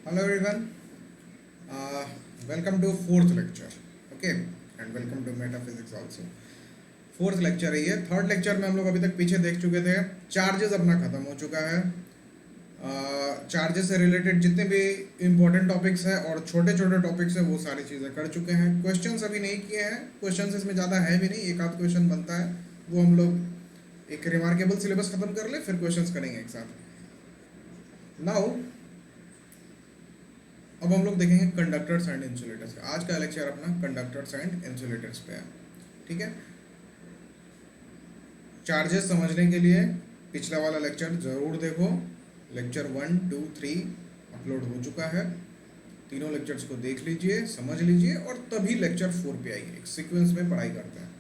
Hello everyone, welcome to fourth lecture. Okay, and welcome to metaphysics also. Fourth lecture है ये. Third lecture में हम लोग अभी तक पीछे देख चुके थे. चार्जेस अपना खत्म हो चुका है. चार्जेस से रिलेटेड जितने भी इम्पोर्टेंट टॉपिक्स हैं और छोटे छोटे टॉपिक्स हैं वो सारी चीज़ें कर चुके हैं. क्वेश्चंस अभी नहीं किए हैं. क्वेश्चंस इसमें ज़्यादा है भी नहीं, एक आध क्वेश्चन बनता है, वो हम लोग एक रिमार्केबल सिलेबस खत्म कर ले फिर क्वेश्चंस करेंगे एक साथ. नाउ अब हम लोग देखेंगे कंडक्टर्स एंड इंसुलेटर्स. आज का लेक्चर अपना कंडक्टर्स एंड इंसुलेटर्स पे है. ठीक है. चार्जेस समझने के लिए पिछला वाला लेक्चर ज़रूर देखो. लेक्चर 1, 2, 3 अपलोड हो चुका है. तीनों लेक्चर्स को देख लीजिए, समझ लीजिए और तभी लेक्चर 4 पे आइए. एक सीक्वेंस में पढ़ाई करते हैं.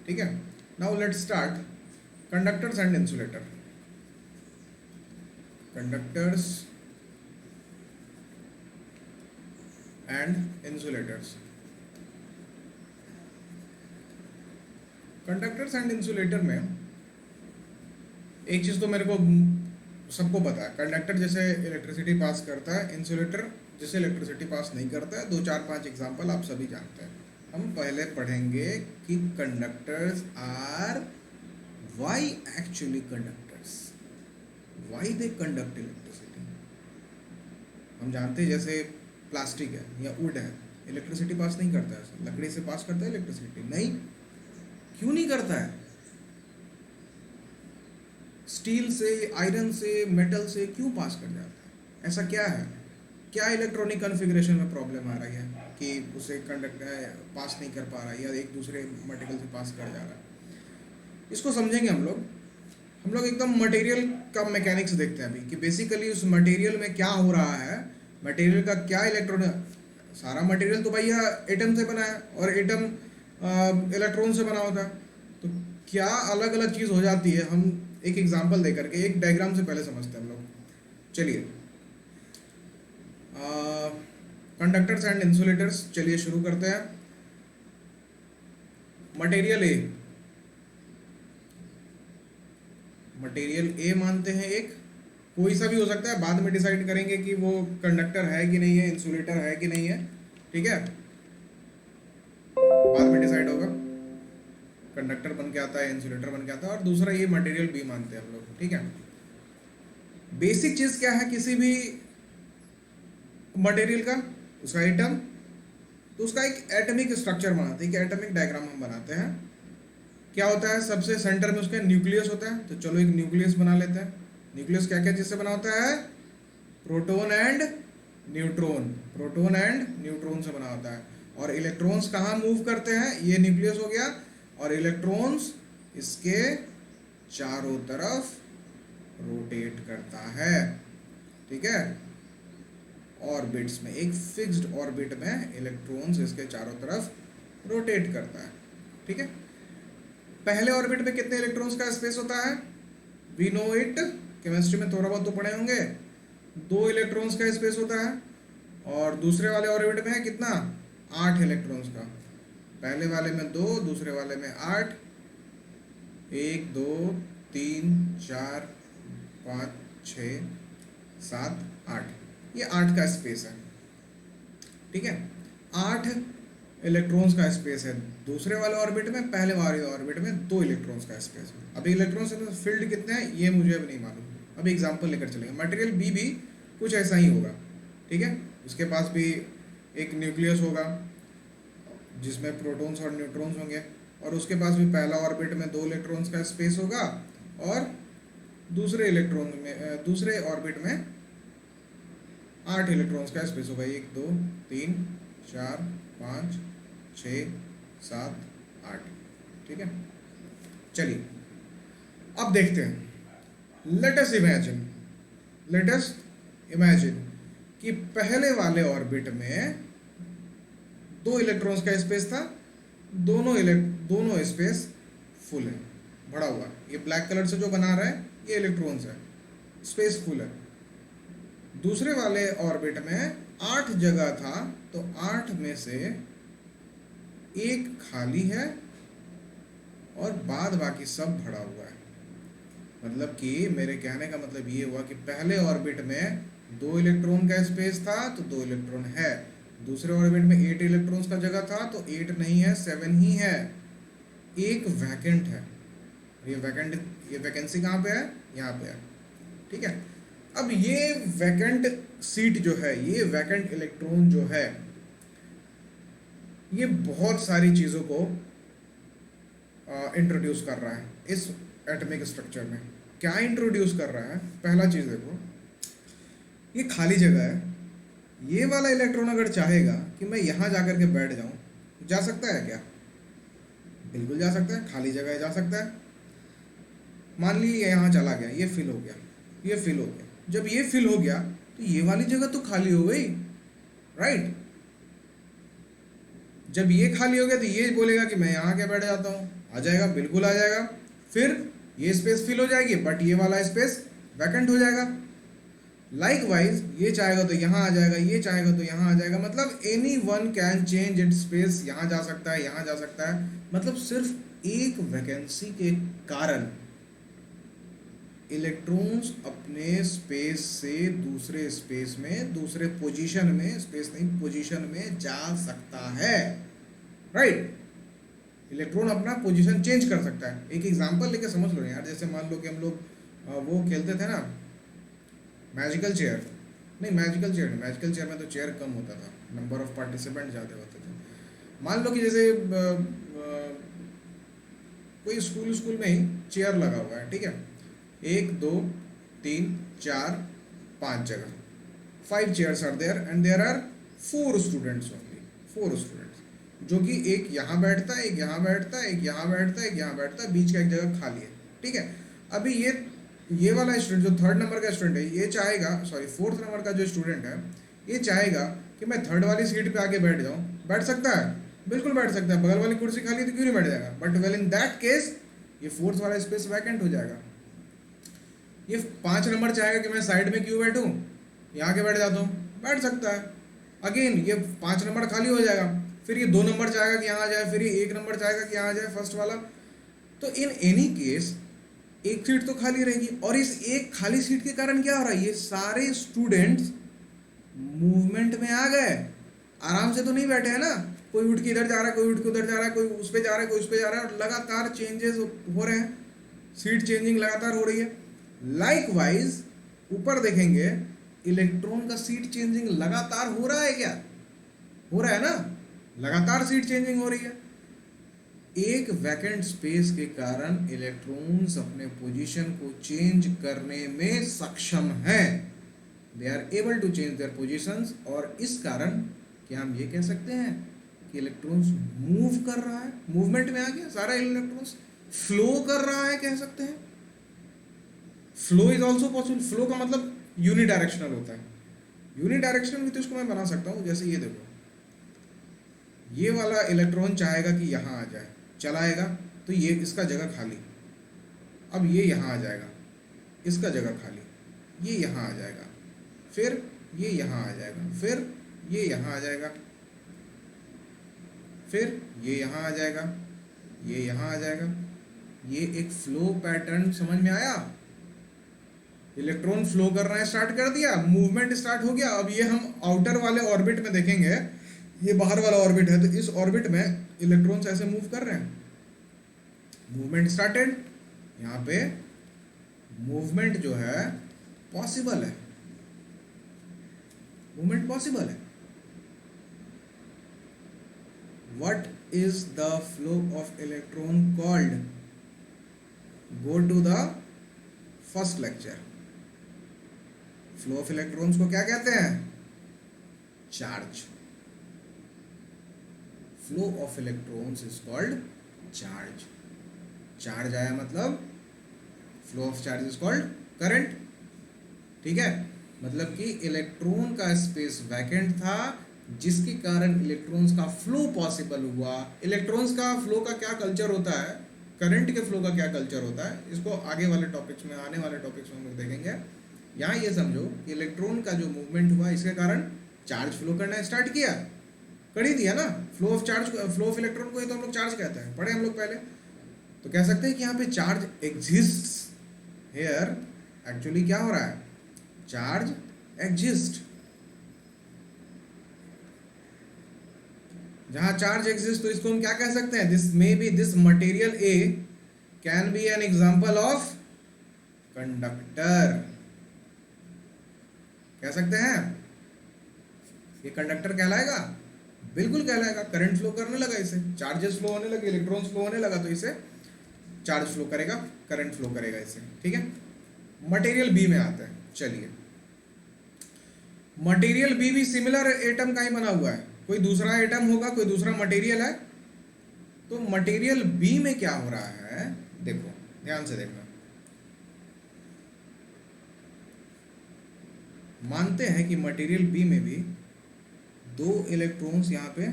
ठीक है. Now let's start. Conductors and insulator. Conductors and insulators. Conductors and insulator में एक चीज़ तो मेरे को सबको पता है. कंडक्टर जैसे इलेक्ट्रिसिटी पास करता है, इंसुलेटर जैसे इलेक्ट्रिसिटी पास नहीं करता है. 2, 4, 5 एग्जांपल आप सभी जानते हैं. हम पहले पढ़ेंगे कि conductors are why actually conductors, why they conduct electricity. हम जानते हैं जैसे प्लास्टिक है या वुड है, इलेक्ट्रिसिटी पास नहीं करता है. लकड़ी से पास करता है इलेक्ट्रिसिटी? नहीं. क्यों नहीं करता है? स्टील से, आयरन से, मेटल से क्यों पास कर जाता है? ऐसा क्या है? क्या इलेक्ट्रॉनिक कॉन्फ़िगरेशन में प्रॉब्लम आ रही है कि उसे कंडक्टर पास नहीं कर पा रहा है या एक दूसरे मटेरियल से पास कर जा रहा है? इसको समझेंगे हम लोग. हम लोग एकदम मटेरियल का मैकेनिक्स देखते हैं अभी कि बेसिकली उस मटेरियल में क्या हो रहा है. मटेरियल का क्या इलेक्ट्रॉन, सारा मटेरियल तो भैया एटम से बना है और एटम इलेक्ट्रॉन से बना होता है. तो क्या अलग अलग चीज़ हो जाती है. हम एक एग्जांपल दे करके एक डायग्राम से पहले समझते हैं हम लोग. चलिए, कंडक्टर्स एंड इंसुलेटर्स. चलिए शुरू करते हैं. मटेरियल ए, मटेरियल ए मानते हैं एक, कोई सा भी हो सकता है. बाद में डिसाइड करेंगे कि वो कंडक्टर है कि नहीं है, इंसुलेटर है कि नहीं है. ठीक है, बाद में डिसाइड होगा. कंडक्टर बन के आता है, इंसुलेटर बन के आता है. और दूसरा ये मटेरियल बी मानते हैं हम लोग. ठीक है. बेसिक चीज क्या है किसी भी मटेरियल का? उसका एटम. तो उसका एक एटॉमिक स्ट्रक्चर बनाते हैं, एक एटॉमिक डायग्राम हम बनाते हैं. क्या होता है? सबसे सेंटर में उसका न्यूक्लियस होता है. तो चलो एक न्यूक्लियस बना लेते हैं. न्यूक्लियस क्या क्या चीज से बना होता है? Proton and neutron. Proton and neutron से बना होता है. और इलेक्ट्रॉन्स कहाँ मूव करते हैं? ये न्यूक्लियस हो गया और इलेक्ट्रॉन्स इसके चारों तरफ रोटेट करता है. ठीक है. ऑर्बिट्स में, एक फिक्स्ड ऑर्बिट में इलेक्ट्रॉन्स इसके चारों तरफ रोटेट करता है. ठीक है. पहले ऑर्बिट में कितने इलेक्ट्रॉन्स का स्पेस होता है? वी नो इट, केमिस्ट्री में थोड़ा बहुत तो पढ़े होंगे. 2 इलेक्ट्रॉन्स का स्पेस होता है. और दूसरे वाले ऑर्बिट में है कितना? 8 इलेक्ट्रॉन्स का. पहले वाले में 2, दूसरे वाले में 8. 1, 2, 3, 4, 5, 6, 7, 8. ये 8 का स्पेस है. ठीक है. 8 इलेक्ट्रॉन्स का स्पेस है दूसरे वाले ऑर्बिट में. पहले वाले ऑर्बिट में 2 इलेक्ट्रॉन्स का स्पेस है. अभी इलेक्ट्रॉन्स में फील्ड कितने हैं ये मुझे अब नहीं मालूम. अभी एग्जांपल लेकर चलेंगे. मटेरियल बी भी कुछ ऐसा ही होगा. ठीक है. उसके पास भी एक न्यूक्लियस होगा जिसमें प्रोटॉन्स और न्यूट्रॉन्स होंगे. और उसके पास भी पहला ऑर्बिट में 2 इलेक्ट्रॉन्स का स्पेस होगा और दूसरे ऑर्बिट में 8 इलेक्ट्रॉन्स का स्पेस होगा. 1, 2, 3, 4, 5, 6, 7, 8. ठीक है. चलिए अब देखते हैं. लेट अस इमेजिन कि पहले वाले ऑर्बिट में 2 इलेक्ट्रॉन्स का स्पेस था. दोनों स्पेस फुल है, भरा हुआ. ये ब्लैक कलर से जो बना रहा है ये इलेक्ट्रॉन्स है, स्पेस फुल है. दूसरे वाले ऑर्बिट में 8 जगह था तो 8 में से एक खाली है और बाद बाकी सब भरा हुआ है. मतलब कि मेरे कहने का मतलब ये हुआ कि पहले ऑर्बिट में 2 इलेक्ट्रॉन का स्पेस था तो 2 इलेक्ट्रॉन है। दूसरे ऑर्बिट में 8 इलेक्ट्रॉन्स का जगह था तो 8 नहीं है, 7 ही है। एक वैकेंट है। ये वैकेंसी कहाँ पे है? यहाँ पे है। ठीक है। अब ये वैकेंट सीट जो है, ये वैकेंट इलेक्ट्रॉन जो है, ये बहुत सारी चीज़ों को इंट्रोड्यूस कर रहा है इस एटॉमिक स्ट्रक्चर में। क्या इंट्रोड्यूस कर रहा है? पहला चीज़ देखो, ये खाली जगह है। ये वाला इलेक्ट्रॉन अगर चाहेगा कि मैं यहाँ जा कर के बैठ जाऊँ, जा सकता है क्या? बिल्कुल जा सकता है, खाली जगह है, जा सकता है। मान लीजिए यहाँ चला गया, ये फिल हो गया, ये फिल हो गया। जब ये फिल हो गया तो ये वाली जगह तो खाली हो गई, राइट? जब ये खाली हो गया तो ये बोलेगा कि मैं यहाँ क्या बैठ जाता हूँ, आ जाएगा, बिल्कुल आ जाएगा। फिर ये स्पेस फिल हो जाएगी, बट ये वाला स्पेस वैकेंट हो जाएगा। लाइकवाइज ये चाहेगा तो यहाँ आ जाएगा, ये चाहेगा तो यहाँ आ जाएगा। मतलब any one can change it space, यहाँ जा सकता है, यहाँ जा सकता है। मतलब सिर्फ एक वैकेंसी के कारण इलेक्ट्रॉन्स अपने स्पेस से दूसरे स्पेस में, दूसरे पोजीशन में, स्पेस नहीं पोजीशन में जा सकता है, राइट? इलेक्ट्रॉन अपना पोजीशन चेंज कर सकता है। एक एग्जांपल लेके समझ लो यार, जैसे मान लो कि हम लोग वो खेलते थे ना, मैजिकल चेयर। नहीं, मैजिकल चेयर नहीं, मैजिकल चेयर में तो चेयर कम होता था, नंबर ऑफ पार्टिसिपेंट ज़्यादा होते थे। मान लो कि जैसे कोई स्कूल में ही चेयर लगा हुआ है, ठीक है? 1 2 3 4 5 जगह, 5 chairs are there and there are 4 students only, 4 students, जो कि एक यहाँ बैठता है, एक यहाँ बैठता है, एक यहाँ बैठता है, एक यहाँ बैठता है, बीच का एक जगह खाली है, ठीक है? अभी ये वाला स्टूडेंट जो 3rd नंबर का स्टूडेंट है, ये चाहेगा, सॉरी 4th नंबर का जो स्टूडेंट है, ये चाहेगा कि मैं 3rd वाली सीट पे आके बैठ जाऊँ। बैठ सकता है, बिल्कुल बैठ सकता है। बगल वाली कुर्सी खाली तो क्यों नहीं बैठ जाएगा? But well in that case ये 4th वाला स्पेस वैकेंट हो जाएगा। ये 5 नंबर चाहेगा कि मैं साइड में क्यों बैठूं, यहाँ के बैठ जाता हूँ, बैठ सकता है। अगेन ये 5 नंबर खाली हो जाएगा। फिर ये 2 नंबर चाहेगा कि यहाँ आ जाए, फिर ये 1 नंबर चाहेगा कि यहाँ आ जाए, फर्स्ट वाला। तो इन एनी केस एक सीट तो खाली रहेगी, और इस एक खाली सीट के कारण क्या हो रहा है? ये सारे स्टूडेंट्स मूवमेंट में आ गए। आराम से तो नहीं बैठे हैं ना, कोई उठ के इधर जा रहा है, कोई उठ के उधर जा रहा है, कोई उस पे जा रहा है, कोई उस पे जा रहा है, और लगातार चेंजेस हो रहे हैं, सीट चेंजिंग लगातार हो रही है। लाइकवाइज ऊपर देखेंगे, इलेक्ट्रॉन का सीट चेंजिंग लगातार हो रहा है क्या? हो रहा है ना, लगातार सीट चेंजिंग हो रही है। एक वैकेंट स्पेस के कारण इलेक्ट्रॉन्स अपने पोजीशन को चेंज करने में सक्षम हैं। They are able to change their positions, और इस कारण क्या हम ये कह सकते हैं कि इलेक्ट्रॉन्स मूव कर रहा है, मूवमेंट में आ गया सारा इलेक्ट्रॉन्स, फ्लो कर रहा है, कह सकते हैं। Flow is also possible. Flow का मतलब यूनिडायरेक्शनल होता है। यूनिडायरेक्शनल भी तो इसको मैं बना सकता हूँ। जैसे ये देखो, ये वाला इलेक्ट्रॉन चाहेगा कि यहाँ आ जाए, चलाएगा तो ये इसका जगह खाली, अब ये यहाँ आ जाएगा, इसका जगह खाली, ये यहाँ आ जाएगा, फिर ये यहाँ आ जाएगा, फिर ये यहाँ आ जाएगा, फिर ये यहाँ आ जाएगा, ये यहाँ आ जाएगा। ये एक फ्लो पैटर्न समझ में आया? इलेक्ट्रॉन फ्लो करना स्टार्ट कर दिया, मूवमेंट स्टार्ट हो गया। अब ये हम आउटर वाले ऑर्बिट में देखेंगे, ये बाहर वाला ऑर्बिट है, तो इस ऑर्बिट में इलेक्ट्रॉन्स ऐसे मूव कर रहे हैं, मूवमेंट स्टार्टेड। यहाँ पे मूवमेंट जो है पॉसिबल है, मूवमेंट पॉसिबल है। What is the flow of electron called? Go to the first lecture. Flow of electrons को क्या कहते हैं? Charge. Flow of electrons is called charge. Charge आया मतलब flow of charge is called current. ठीक है, मतलब कि इलेक्ट्रॉन का स्पेस वैकेंट था, जिसके कारण इलेक्ट्रॉन्स का फ्लो पॉसिबल हुआ। इलेक्ट्रॉन्स का फ्लो का क्या कल्चर होता है, करंट के फ्लो का क्या कल्चर होता है, इसको आगे वाले टॉपिक्स में, आने वाले टॉपिक्स में हम लोग देखेंगे। यहाँ ये समझो कि इलेक्ट्रॉन का जो मूवमेंट हुआ, इसके कारण चार्ज फ्लो करना स्टार्ट किया, कर ही दिया ना। Flow of charge, flow of electron को ही तो हम लोग चार्ज कहते हैं, पढ़े हम लोग पहले। तो कह सकते हैं कि यहाँ पे चार्ज एग्जिस्ट हेयर। एक्चुअली क्या हो रहा है? Charge exist. जहां चार्ज एग्जिस्ट तो इसको हम क्या कह सकते हैं, this may be this material A can be an example of conductor. कह सकते हैं ये कंडक्टर कहलाएगा, बिल्कुल कहलाएगा। करंट फ्लो करने लगा, इसे चार्जेस फ्लो होने लगे, इलेक्ट्रॉन्स फ्लो होने लगा, तो इसे चार्ज फ्लो करेगा, करंट फ्लो करेगा इसे। ठीक है, मटेरियल बी में आते हैं। चलिए, मटेरियल बी भी सिमिलर एटम का ही बना हुआ है, कोई दूसरा एटम होगा, कोई दूसरा मटेरियल है। तो मटेरियल बी में क्या हो रहा है, देखो ध्यान से देखना। मानते हैं कि मटेरियल बी में भी 2 इलेक्ट्रॉन्स यहाँ पे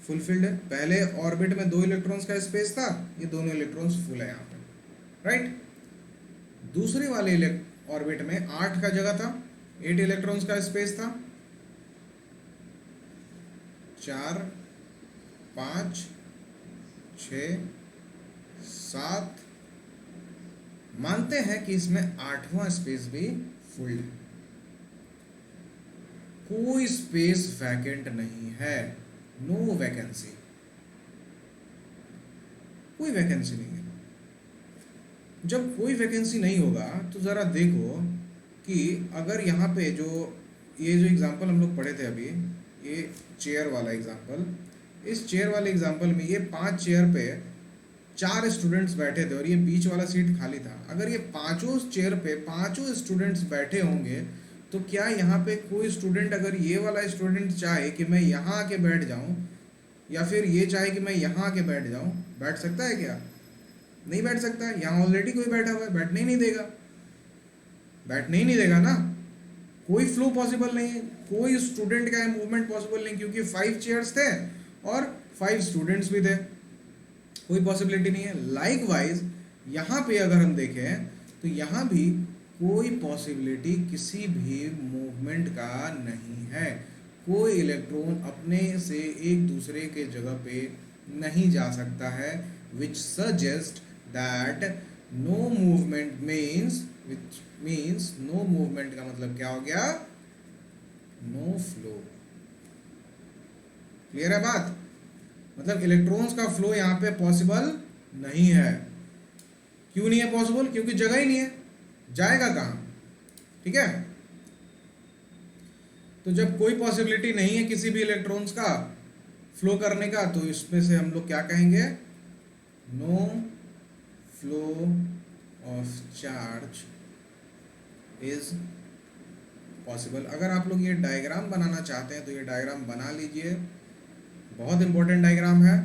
फुलफिल्ड है। पहले ऑर्बिट में 2 इलेक्ट्रॉन्स का स्पेस था, ये दोनों इलेक्ट्रॉन्स फुल है यहाँ पे, राइट। दूसरे वाले ऑर्बिट में 8 का जगह था, 8 इलेक्ट्रॉन्स का स्पेस था। 4 5 6 7, मानते हैं कि इसमें 8वां स्पेस भी फुल है, कोई स्पेस वैकेंट नहीं है, नो वैकेंसी, कोई वैकेंसी नहीं है। जब कोई वैकेंसी नहीं होगा तो ज़रा देखो कि अगर यहाँ पे जो ये जो एग्जांपल हम लोग पढ़े थे अभी, ये चेयर वाला एग्जांपल, इस चेयर वाले एग्जांपल में ये 5 चेयर पे 4 स्टूडेंट्स बैठे थे और ये बीच वाला सीट खाली था। अगर ये पांचों चेयर पे 5 स्टूडेंट्स बैठे होंगे तो क्या यहाँ पे कोई स्टूडेंट, अगर ये वाला स्टूडेंट चाहे कि मैं यहाँ आके बैठ जाऊँ, या फिर ये चाहे कि मैं यहाँ आके बैठ जाऊँ, बैठ सकता है क्या? नहीं बैठ सकता है। यहाँ ऑलरेडी कोई बैठा हुआ है, बैठने ही नहीं देगा, बैठने ही नहीं देगा ना। कोई फ्लो पॉसिबल नहीं है, कोई स्टूडेंट का मूवमेंट पॉसिबल नहीं, क्योंकि 5 चेयर्स थे और 5 स्टूडेंट्स भी थे, कोई पॉसिबिलिटी नहीं है। लाइकवाइज यहाँ पे अगर हम देखें तो यहाँ भी कोई पॉसिबिलिटी किसी भी मूवमेंट का नहीं है, कोई इलेक्ट्रॉन अपने से एक दूसरे के जगह पे नहीं जा सकता है, which suggest that no movement means, which means no movement का मतलब क्या हो गया, नो फ्लो। क्लियर है बात? मतलब इलेक्ट्रॉन्स का फ्लो यहाँ पे पॉसिबल नहीं है। क्यों नहीं है पॉसिबल? क्योंकि जगह ही नहीं है, जाएगा कहाँ? ठीक है, तो जब कोई पॉसिबिलिटी नहीं है किसी भी इलेक्ट्रॉन्स का फ्लो करने का, तो इसमें से हम लोग क्या कहेंगे, no flow of charge is possible. अगर आप लोग ये डायग्राम बनाना चाहते हैं तो ये डायग्राम बना लीजिए, बहुत इंपॉर्टेंट डायग्राम है।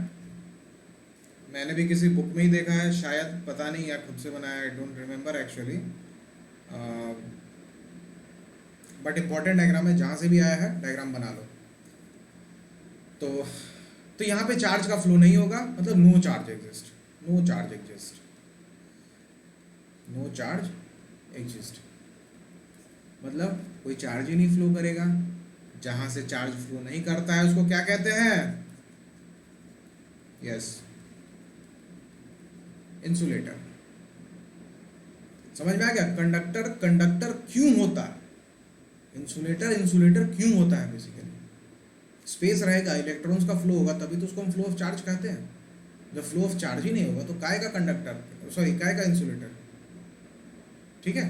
मैंने भी किसी बुक में ही देखा है शायद, पता नहीं, या खुद से बनाया, I don't remember actually, but important diagram है, जहाँ से भी आया है डायग्राम बना लो। तो यहाँ पे चार्ज का फ्लो नहीं होगा, मतलब no charge exist, no charge exist, no charge exist, मतलब कोई चार्ज ही नहीं फ्लो करेगा। जहाँ से चार्ज फ्लो नहीं करता है उसको क्या कहते हैं? Yes, insulator. समझ में आ गया? कंडक्टर कंडक्टर क्यों होता है, इंसुलेटर इंसुलेटर क्यों होता है? बेसिकली स्पेस रहेगा, इलेक्ट्रॉन्स का फ्लो होगा, तभी तो उसको हम फ्लो ऑफ चार्ज कहते हैं। जब फ्लो ऑफ चार्ज ही नहीं होगा तो काय का कंडक्टर, सॉरी काय का इंसुलेटर। ठीक है,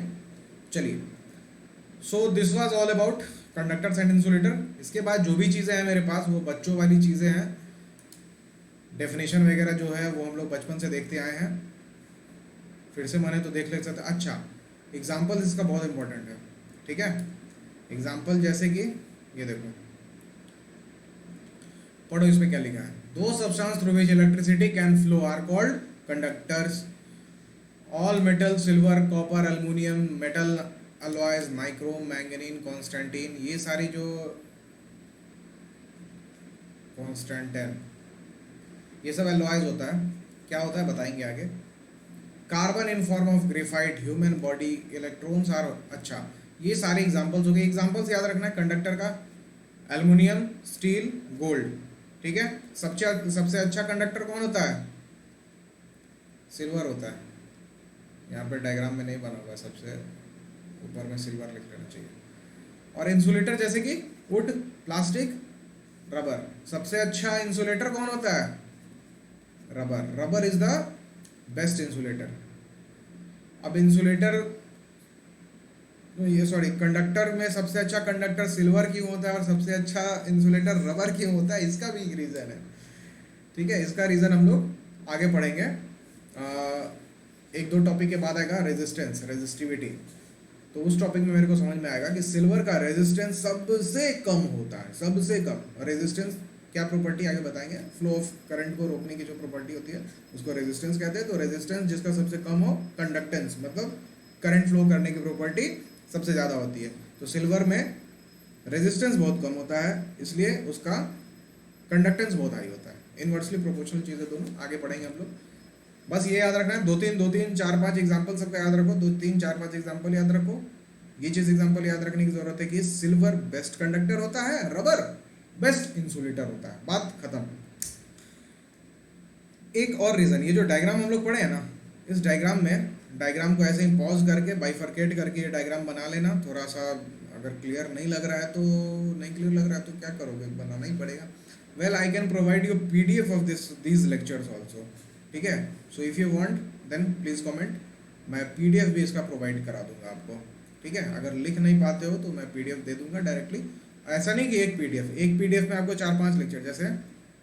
चलिए, so this was all about conductors and insulator. इसके बाद जो भी चीज़ें हैं मेरे पास वो बच्चों वाली चीज़ें हैं, डेफिनेशन वगैरह जो है वो हम लोग बचपन से देखते आए हैं, फिर से माने तो देख ले सकते। अच्छा, एग्जाम्पल इसका बहुत इंपॉर्टेंट है, ठीक है। एग्जाम्पल जैसे कि ये देखो, पढ़ो इसमें क्या लिखा है। Those substance through which electricity can flow are called conductors. All metal, silver, copper, aluminium, metal alloys, nichrome, manganin, constantan, ये सारी जो कॉन्स्टेंटाइन, ये सब अलॉयज होता है। क्या होता है बताएंगे आगे। Carbon in form of graphite, human body, electrons are, अच्छा ये सारे एग्जांपल्स हो गए। एग्जांपल्स याद रखना है कंडक्टर का, एल्युमिनियम, स्टील, गोल्ड, ठीक है। सबसे अच्छा कंडक्टर कौन होता है? सिल्वर होता है। यहाँ पर डायग्राम में नहीं बना हुआ, सबसे ऊपर में सिल्वर लिख लेना चाहिए। और इंसुलेटर जैसे कि वुड, प्लास्टिक, रबर। सबसे अच्छा इंसुलेटर कौन होता है? Rubber. Rubber is the best insulator. अब इंसुलेटर, ये सॉरी, कंडक्टर में सबसे अच्छा कंडक्टर सिल्वर क्यों होता है और सबसे अच्छा इंसुलेटर रबर क्यों होता है, इसका भी एक रीज़न है। ठीक है, इसका रीज़न हम लोग आगे पढ़ेंगे। एक दो टॉपिक के बाद आएगा रेजिस्टेंस, रेजिस्टिविटी। तो उस टॉपिक में मेरे को समझ में आएगा कि सिल्वर का रेजिस्टेंस सबसे कम होता है, सबसे कम। रेजिस्टेंस क्या प्रॉपर्टी आगे बताएंगे। फ्लो ऑफ करंट को रोकने की जो प्रॉपर्टी होती है उसको रेजिस्टेंस कहते हैं। तो रेजिस्टेंस जिसका सबसे कम हो, कंडक्टेंस मतलब करंट फ्लो करने की प्रॉपर्टी सबसे ज़्यादा होती है। तो सिल्वर में रेजिस्टेंस बहुत कम होता है, इसलिए उसका कंडक्टेंस बहुत हाई होता है। इनवर्सली प्रोपोर्शनल चीज़ें दोनों, आगे पढ़ेंगे हम लोग। बस ये याद रखना है, दो तीन चार पांच एग्जाम्पल सबका याद रखो, 2 3 4 5 एग्जाम्पल याद रखो। ये चीज़ एग्जाम्पल याद रखने की जरूरत है कि सिल्वर बेस्ट कंडक्टर होता है, रबर बेस्ट इंसुलेटर होता है, बात खत्म। एक और रीज़न, ये जो डायग्राम हम लोग पढ़े हैं ना, इस डायग्राम में, डायग्राम को ऐसे ही पॉज करके बाइफरकेट करके ये डायग्राम बना लेना। थोड़ा सा अगर क्लियर नहीं लग रहा है तो, नहीं क्लियर लग रहा है तो क्या करोगे, बनाना ही पड़ेगा। Well, I can provide you PDF of these lectures also. ठीक है, so if you want then please comment, मैं PDF भी इसका प्रोवाइड करा दूंगा आपको। ठीक है, अगर लिख नहीं पाते हो तो मैं PDF दे दूंगा डायरेक्टली। ऐसा नहीं कि एक PDF में आपको 4 5 लेक्चर, जैसे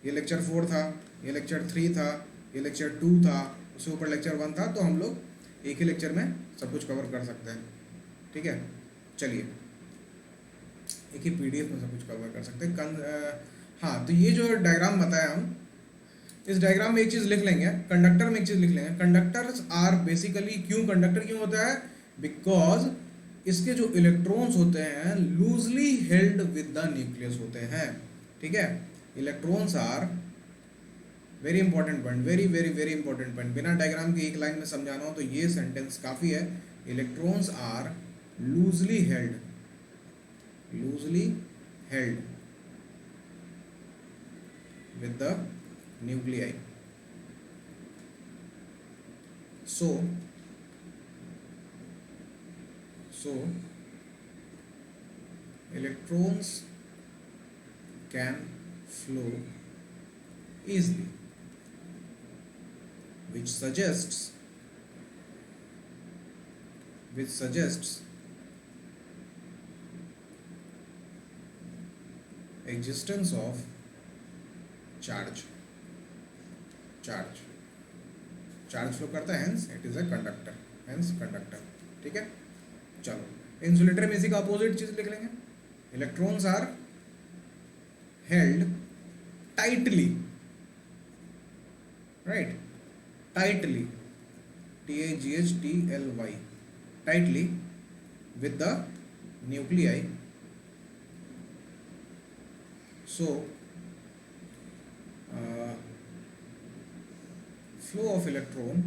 ये लेक्चर 4 था, ये लेक्चर 3 था, ये लेक्चर 2 था, उसके ऊपर लेक्चर 1 था, तो हम लोग एक ही लेक्चर में सब कुछ कवर कर सकते हैं। ठीक है, चलिए, एक ही PDF में सब कुछ कवर कर सकते हैं। हाँ, तो ये जो डायग्राम बताया हम, इस डायग्राम में एक चीज़ लिख लेंगे, कंडक्टर में एक चीज़ लिख लेंगे। कंडक्टर्स आर बेसिकली, क्यों कंडक्टर क्यों होता है? बिकॉज इसके जो इलेक्ट्रॉन्स होते हैं loosely held with the nucleus होते हैं। ठीक है, electrons are very important point, very very very important point. बिना डायग्राम के एक लाइन में समझाना हो तो ये सेंटेंस काफ़ी है। Electrons are loosely held, loosely held with the nuclei. So electrons can flow easily, which suggests existence of charge flow करता है, hence it is a conductor, hence conductor. ठीक है, चलो, इंसुलेटर में इसी का अपोजिट चीज लिख लेंगे। Electrons are held tightly, right, tightly, TAGHTLY, tightly with the nuclei. So flow of electron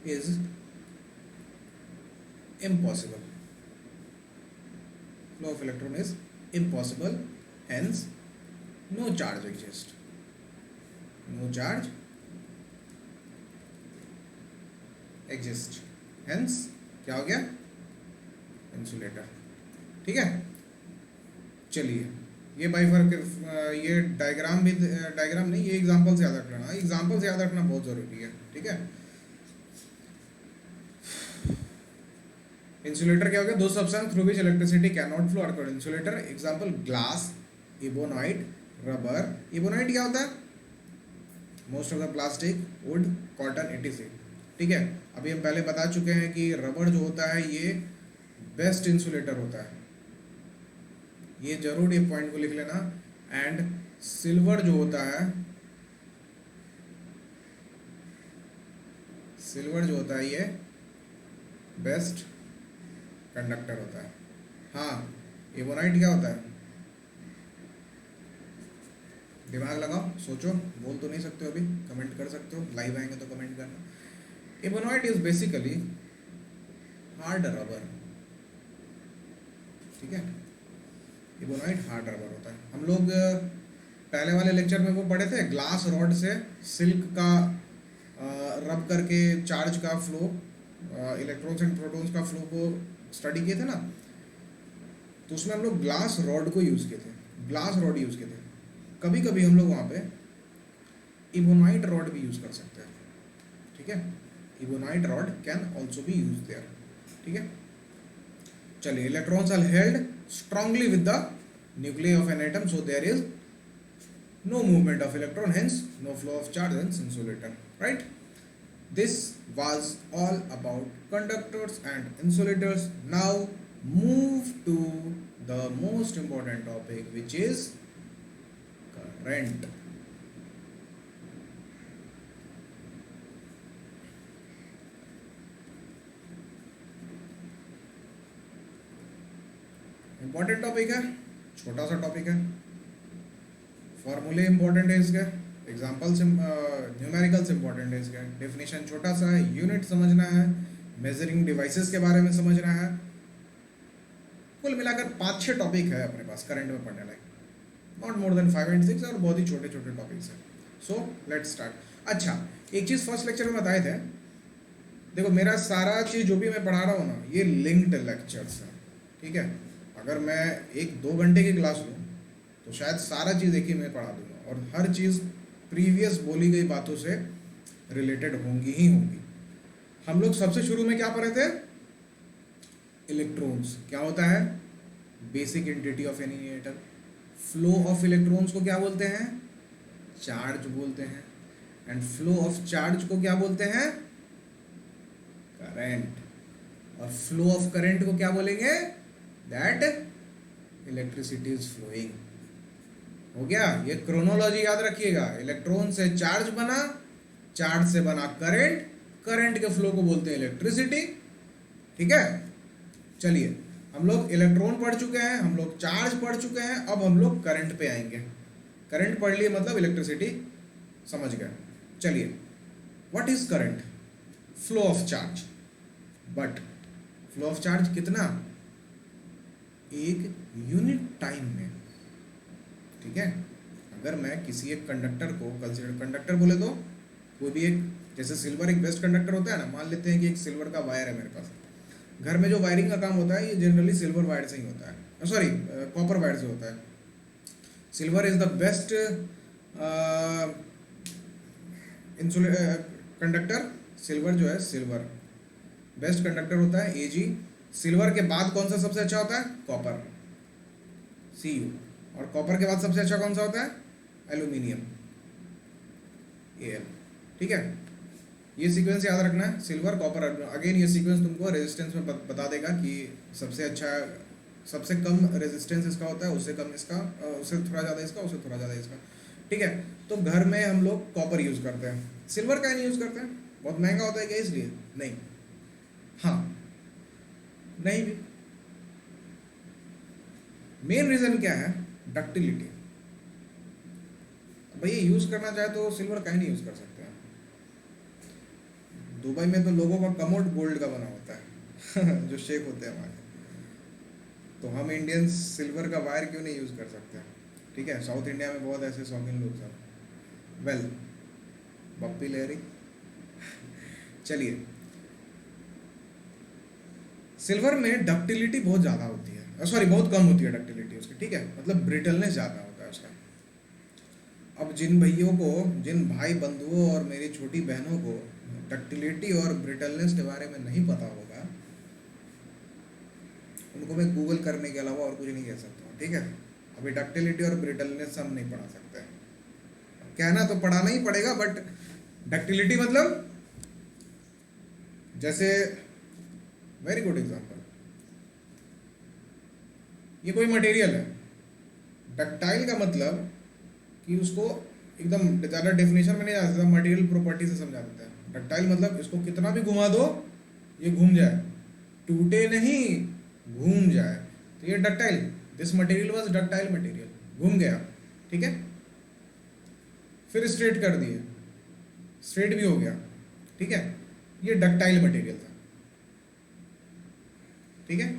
is impossible. Flow of electron is impossible, hence no charge exists. No charge exists, hence क्या हो गया? Insulator. ठीक है, चलिए, ये ये diagram भी, diagram नहीं, ये एग्जांपल से याद रख लेना। एग्जांपल से याद रखना बहुत ज़रूरी है। ठीक है, इंसुलेटर क्या हो गया? दो substance through which electricity can not flow are called insulator. Example, glass, ebonite, rubber. Ebonite क्या होता है? Most of the plastic, wood, cotton, etc। ठीक है, अभी हम पहले बता चुके हैं कि रबर जो होता है ये बेस्ट इंसुलेटर होता है, ये जरूर ये पॉइंट को लिख लेना। एंड सिल्वर जो होता है, सिल्वर जो होता है ये बेस्ट कंडक्टर होता है। हाँ, इबोनाइट क्या होता है? दिमाग लगाओ, सोचो, बोल तो नहीं सकते हो अभी, कमेंट कर सकते हो, लाइव आएंगे तो कमेंट करना। Ebonite is basically hard rubber. ठीक है, इबोनाइट हार्ड रबर होता है। हम लोग पहले वाले लेक्चर में वो पढ़े थे, ग्लास रॉड से सिल्क का रब करके चार्ज का फ्लो इलेक्ट्रॉन्स एंड प्रोटॉन्स का फ्लो को स्टडी किए थे ना, तो उसमें हम लोग ग्लास रॉड को यूज़ किए थे, ग्लास रॉड यूज़ किए थे। कभी कभी हम लोग वहाँ पे इबोनाइट रॉड भी यूज़ कर सकते हैं, ठीक है, ebonite rod can also be use there, ठीक है। चलिए, electrons are held strongly with the nucleus of an atom, so there is no movement of electron, hence no flow of charge and insulator, right? This was all about conductors and insulators. Now move to the most important topic, which is current. Important topic है, छोटा सा topic है, फॉर्मूले important है इसके, examples numericals important है इसके, definition छोटा सा है, यूनिट समझना है, मेजरिंग डिवाइसेस के बारे में समझना है। कुल मिलाकर 5-6 टॉपिक है अपने पास करंट में पढ़ने लायक, नॉट मोर देन 5 and 6, और बहुत ही छोटे छोटे टॉपिक्स हैं। So let's start. अच्छा, एक चीज़ फर्स्ट लेक्चर में बताए थे, देखो मेरा सारा चीज़ जो भी मैं पढ़ा रहा हूँ ना, ये लिंक्ड लेक्चर्स हैं, ठीक है। अगर मैं 1-2 घंटे की क्लास लूँ तो शायद सारा चीज़ एक ही मैं पढ़ा दूंगा, और हर चीज़ प्रीवियस बोली गई बातों से रिलेटेड होंगी ही होंगी। हम लोग सबसे शुरू में क्या पढ़े थे? इलेक्ट्रॉन्स क्या होता है, basic entity of any atom. Flow of electrons को क्या बोलते हैं? चार्ज बोलते हैं। एंड फ्लो ऑफ चार्ज को क्या बोलते हैं? करंट। और फ्लो ऑफ करंट को क्या बोलेंगे? That electricity is flowing. हो गया, ये क्रोनोलॉजी याद रखिएगा। इलेक्ट्रॉन से चार्ज बना, चार्ज से बना करंट, करंट के फ्लो को बोलते हैं इलेक्ट्रिसिटी, ठीक है। चलिए, हम लोग इलेक्ट्रॉन पढ़ चुके हैं, हम लोग चार्ज पढ़ चुके हैं, अब हम लोग करंट पे आएंगे। करंट पढ़ लिए मतलब इलेक्ट्रिसिटी समझ गए। चलिए, what is current? Flow of charge. But flow of charge कितना? एक यूनिट टाइम में, ठीक है। अगर मैं किसी एक कंडक्टर को कंसिडर, कंडक्टर बोले तो कोई भी एक, जैसे सिल्वर एक बेस्ट कंडक्टर होता है ना, मान लेते हैं कि एक सिल्वर का वायर है मेरे पास। घर में जो वायरिंग का काम होता है ये जनरली सिल्वर वायर से ही होता है, सॉरी कॉपर वायर से होता है। Silver is the best conductor. Silver जो है, सिल्वर बेस्ट कंडक्टर होता है, Ag। सिल्वर के बाद कौन सा सबसे अच्छा होता है? Copper, Cu। और कॉपर के बाद सबसे अच्छा कौन सा होता है? एल्यूमिनियम, Al, ठीक है। ये सीक्वेंस याद रखना है, सिल्वर, कॉपर, अगेन ये सीक्वेंस तुमको रेजिस्टेंस में बता देगा कि सबसे अच्छा, सबसे कम रेजिस्टेंस इसका होता है, उससे कम इसका, उससे थोड़ा ज़्यादा इसका, उससे थोड़ा ज़्यादा इसका, ठीक है। तो घर में हम लोग कॉपर यूज़ करते हैं, सिल्वर का नहीं यूज़ करते हैं, बहुत महंगा होता है क्या इसलिए? नहीं, हाँ, नहीं भी। मेन रीज़न क्या है? डक्टिलिटी। भैया यूज़ करना चाहे तो सिल्वर का ही नहीं यूज़ कर सकते हैं। दुबई में तो लोगों का कमोड गोल्ड का बना होता है जो शेख होते हैं हमारे, तो हम इंडियंस सिल्वर का वायर क्यों नहीं यूज़ कर सकते हैं? ठीक है, साउथ इंडिया में बहुत ऐसे शौकीन लोग हैं। वेल, बप्पी लहरी चलिए, सिल्वर में डक्टिलिटी बहुत ज़्यादा होती है, सॉरी बहुत कम होती है डक्टिलिटी उसकी, ठीक है, मतलब ब्रिटलनेस ज़्यादा होता है उसका। अब जिन भैयों को, जिन भाई बंधुओं और मेरी छोटी बहनों को डक्टिलिटी और ब्रिटलनेस के बारे में नहीं पता होगा, उनको मैं गूगल करने के अलावा और कुछ नहीं कह सकता हूँ, ठीक है। अभी डक्टिलिटी और ब्रिटलनेस हम नहीं पढ़ा सकते, कहना तो पढ़ाना ही पड़ेगा, बट डक्टिलिटी मतलब, जैसे वेरी गुड एग्जांपल, ये कोई मटेरियल है, डक्टाइल का मतलब कि उसको एकदम ज़्यादा डेफिनेशन में नहीं जा सकता, मटेरियल प्रॉपर्टी से समझा देता है। डक्टाइल मतलब इसको कितना भी घुमा दो ये घूम जाए, टूटे नहीं, घूम जाए, तो ये ductile, this material was ductile material, घूम गया, ठीक है। फिर स्ट्रेट कर दिए, स्ट्रेट भी हो गया, ठीक है, ये डक्टाइल मटेरियल था, ठीक है,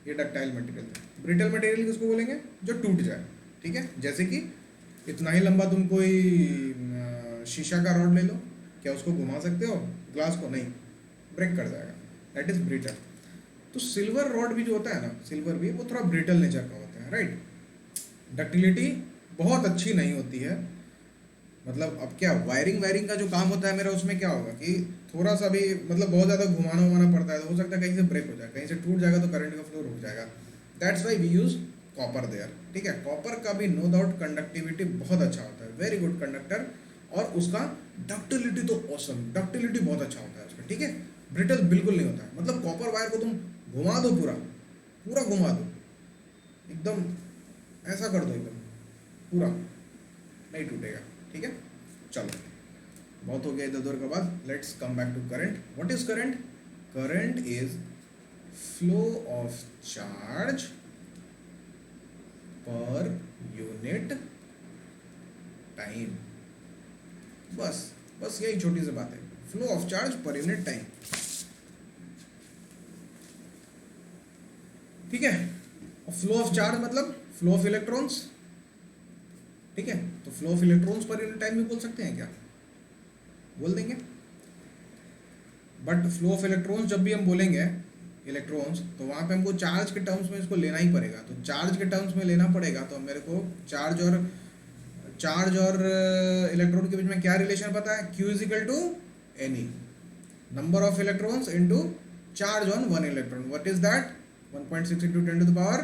ये डक्टाइल मटेरियल था। ब्रिटल मटेरियल किसको बोलेंगे? जो टूट जाए, ठीक है। जैसे कि इतना ही लंबा तुम कोई शीशा का रॉड ले लो, क्या उसको घुमा सकते हो? ग्लास को नहीं, ब्रेक कर जाएगा, दैट इज ब्रिटल। तो सिल्वर रॉड भी जो होता है ना, सिल्वर भी वो थोड़ा ब्रिटल नेचर का होता है, राइट। डक्टिलिटी बहुत अच्छी नहीं होती है। मतलब अब क्या वायरिंग वायरिंग का जो काम होता है मेरा, उसमें क्या होगा कि थोड़ा सा भी मतलब बहुत ज़्यादा घुमाना उमाना पड़ता है, तो हो सकता है कहीं से ब्रेक हो जाए, कहीं से टूट जाएगा तो करंट का फ्लो रुक जाएगा। That's why we use copper there, ठीक है। कॉपर का भी नो डाउट कंडक्टिविटी बहुत अच्छा होता है, वेरी गुड कंडक्टर। और उसका डक्टिलिटी तो ऑसम, डक्टिलिटी बहुत अच्छा होता है उसका, ठीक है। ब्रिटल बिल्कुल नहीं होता है, मतलब कॉपर वायर को तुम घुमा दो, पूरा पूरा घुमा दो, एकदम ऐसा कर दो, एकदम पूरा नहीं टूटेगा, ठीक है। चलो बहुत हो गया इधर उधर का बात, let's come back to current. What is current? Current is flow of charge per unit time. बस बस यही छोटी सी बात है, flow of charge per unit time, ठीक है। और फ्लो ऑफ चार्ज मतलब फ्लो ऑफ इलेक्ट्रॉन्स, ठीक है। तो flow of electrons per unit time भी बोल सकते हैं क्या? बोल देंगे। बट फ्लो ऑफ इलेक्ट्रॉन्स जब भी हम बोलेंगे इलेक्ट्रॉन्स, तो वहाँ पे हमको चार्ज के टर्म्स में इसको लेना ही पड़ेगा। तो चार्ज के टर्म्स में लेना पड़ेगा तो मेरे को चार्ज और इलेक्ट्रॉन के बीच में क्या रिलेशन पता है? Q is equal to any number of electrons into charge on one electron. What is that? 1.6 into 10 to the power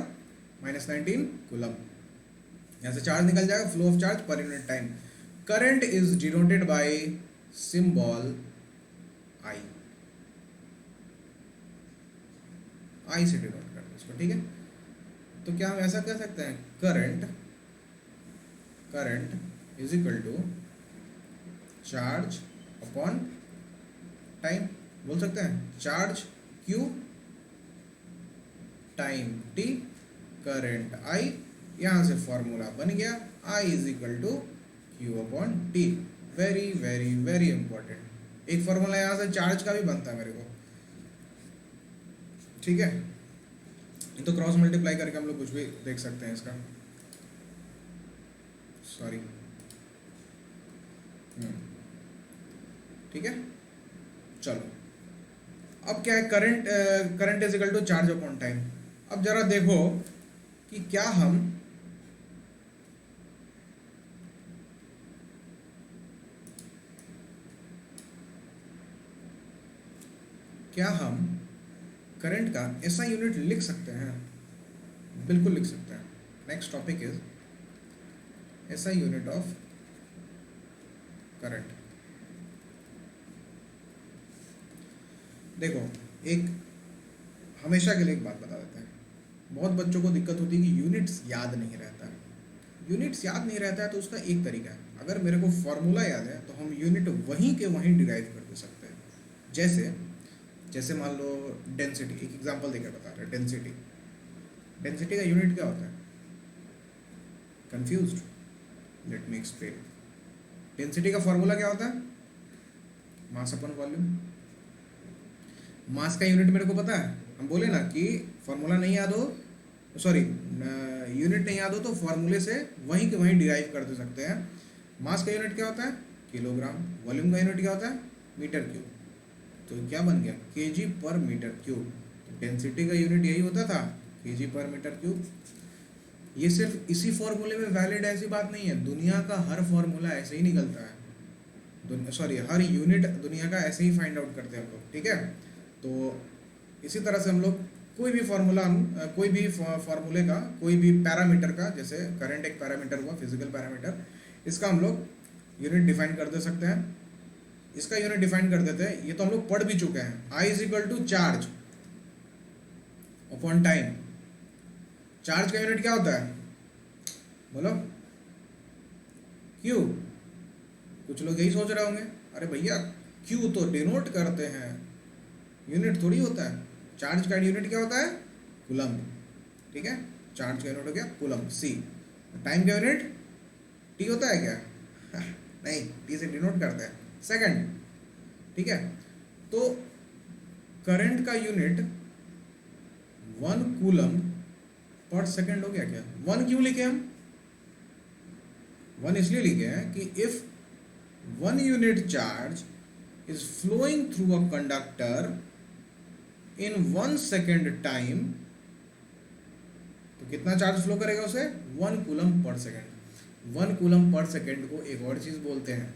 -19 coulomb. यहाँ से चार्ज निकल जाएगा, flow of charge per unit time. Current is denoted by symbol I, I से denote करते हैं इसको, ठीक है। तो क्या हम ऐसा कह सकते हैं? Current is equal to charge upon time, बोल सकते हैं। Charge Q, time T, current I। यहाँ से फॉर्मूला बन गया, I is equal to Q upon T। Very very very important. एक फॉर्मूला यहाँ से चार्ज का भी बनता है मेरे को, ठीक है। तो क्रॉस मल्टीप्लाई करके हम लोग कुछ भी देख सकते हैं इसका, सॉरी, ठीक है। चलो अब क्या है? Current is equal to charge upon time. अब जरा देखो कि क्या हम करंट का ऐसा यूनिट लिख सकते हैं? बिल्कुल लिख सकते हैं। नेक्स्ट टॉपिक इज ऐसा यूनिट ऑफ करंट। देखो एक हमेशा के लिए एक बात बता देते हैं, बहुत बच्चों को दिक्कत होती है कि यूनिट्स याद नहीं रहता है। यूनिट्स याद नहीं रहता है तो उसका एक तरीका है, अगर मेरे को फॉर्मूला याद है तो हम यूनिट वहीं के वहीं डिराइव कर दे सकते हैं। जैसे मान लो डेंसिटी, एक एग्जांपल देकर बता रहे हैं। डेंसिटी का यूनिट क्या होता है? Confused? Let me explain. Density का फॉर्मूला क्या होता है? मास अपन वॉल्यूम। मास का यूनिट मेरे को पता है, हम बोले ना कि फॉर्मूला नहीं याद हो, सॉरी यूनिट नहीं याद हो तो फॉर्मूले से वहीं के वहीं डिराइव कर दे सकते हैं। मास का यूनिट क्या होता है? किलोग्राम। वॉल्यूम का यूनिट क्या होता है? Metre cube. तो क्या बन गया? KG per metre cube. तो डेंसिटी का यूनिट यही होता था, केजी पर मीटर क्यूब। ये सिर्फ इसी फॉर्मूले में वैलिड ऐसी बात नहीं है, दुनिया का हर फॉर्मूला ऐसे ही निकलता है, सॉरी हर यूनिट दुनिया का ऐसे ही फाइंड आउट करते हैं हम लोग, ठीक है। तो इसी तरह से हम लोग कोई भी फॉर्मूला, कोई भी फॉर्मूले का, कोई भी पैरामीटर का, जैसे करंट एक पैरामीटर हुआ, फिजिकल पैरामीटर, इसका हम लोग यूनिट डिफाइन कर दे सकते हैं। इसका यूनिट डिफाइन कर देते हैं, ये तो हम लोग पढ़ भी चुके हैं। I is equal to charge upon time. Charge का यूनिट क्या होता है? बोलो। Q। कुछ लोग यही सोच रहे होंगे, अरे भैया Q तो डिनोट करते हैं, यूनिट थोड़ी होता है। चार्ज का यूनिट क्या होता है? कूलम, ठीक है। चार्ज का यूनिट हो गया कूलम, C। टाइम का यूनिट T होता है क्या? नहीं, T से डिनोट करते हैं, सेकंड, ठीक है। तो करंट का यूनिट 1 कूलम पर सेकंड हो गया क्या? 1 क्यों लिखे हम? 1 इसलिए लिखे हैं कि if 1 unit charge is flowing through a conductor in 1 second time, तो कितना चार्ज फ्लो करेगा उसे? 1 coulomb per second. 1 coulomb per second को एक और चीज बोलते हैं,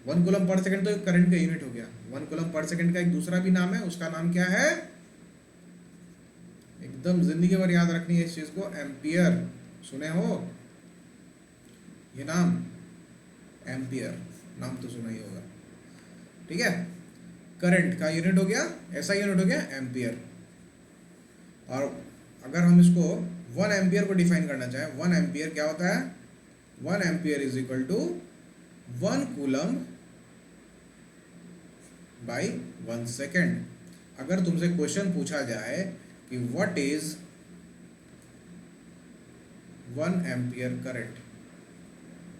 1 कूलम पर सेकेंड तो करंट का यूनिट हो गया। 1 कूलम पर सेकेंड का एक दूसरा भी नाम है, उसका नाम क्या है? एकदम जिंदगी भर याद रखनी है इस चीज को, एम्पियर। सुने हो ये नाम? एम्पियर नाम तो सुना ही होगा, ठीक है। करंट का यूनिट हो गया, ऐसा यूनिट हो गया एम्पियर। और अगर हम इसको 1 एम्पियर को डिफाइन करना चाहें, 1 एम्पियर क्या होता है? 1 ampere is equal to 1 coulomb by 1 second. अगर तुमसे क्वेश्चन पूछा जाए कि व्हाट इज 1 एम्पियर करंट,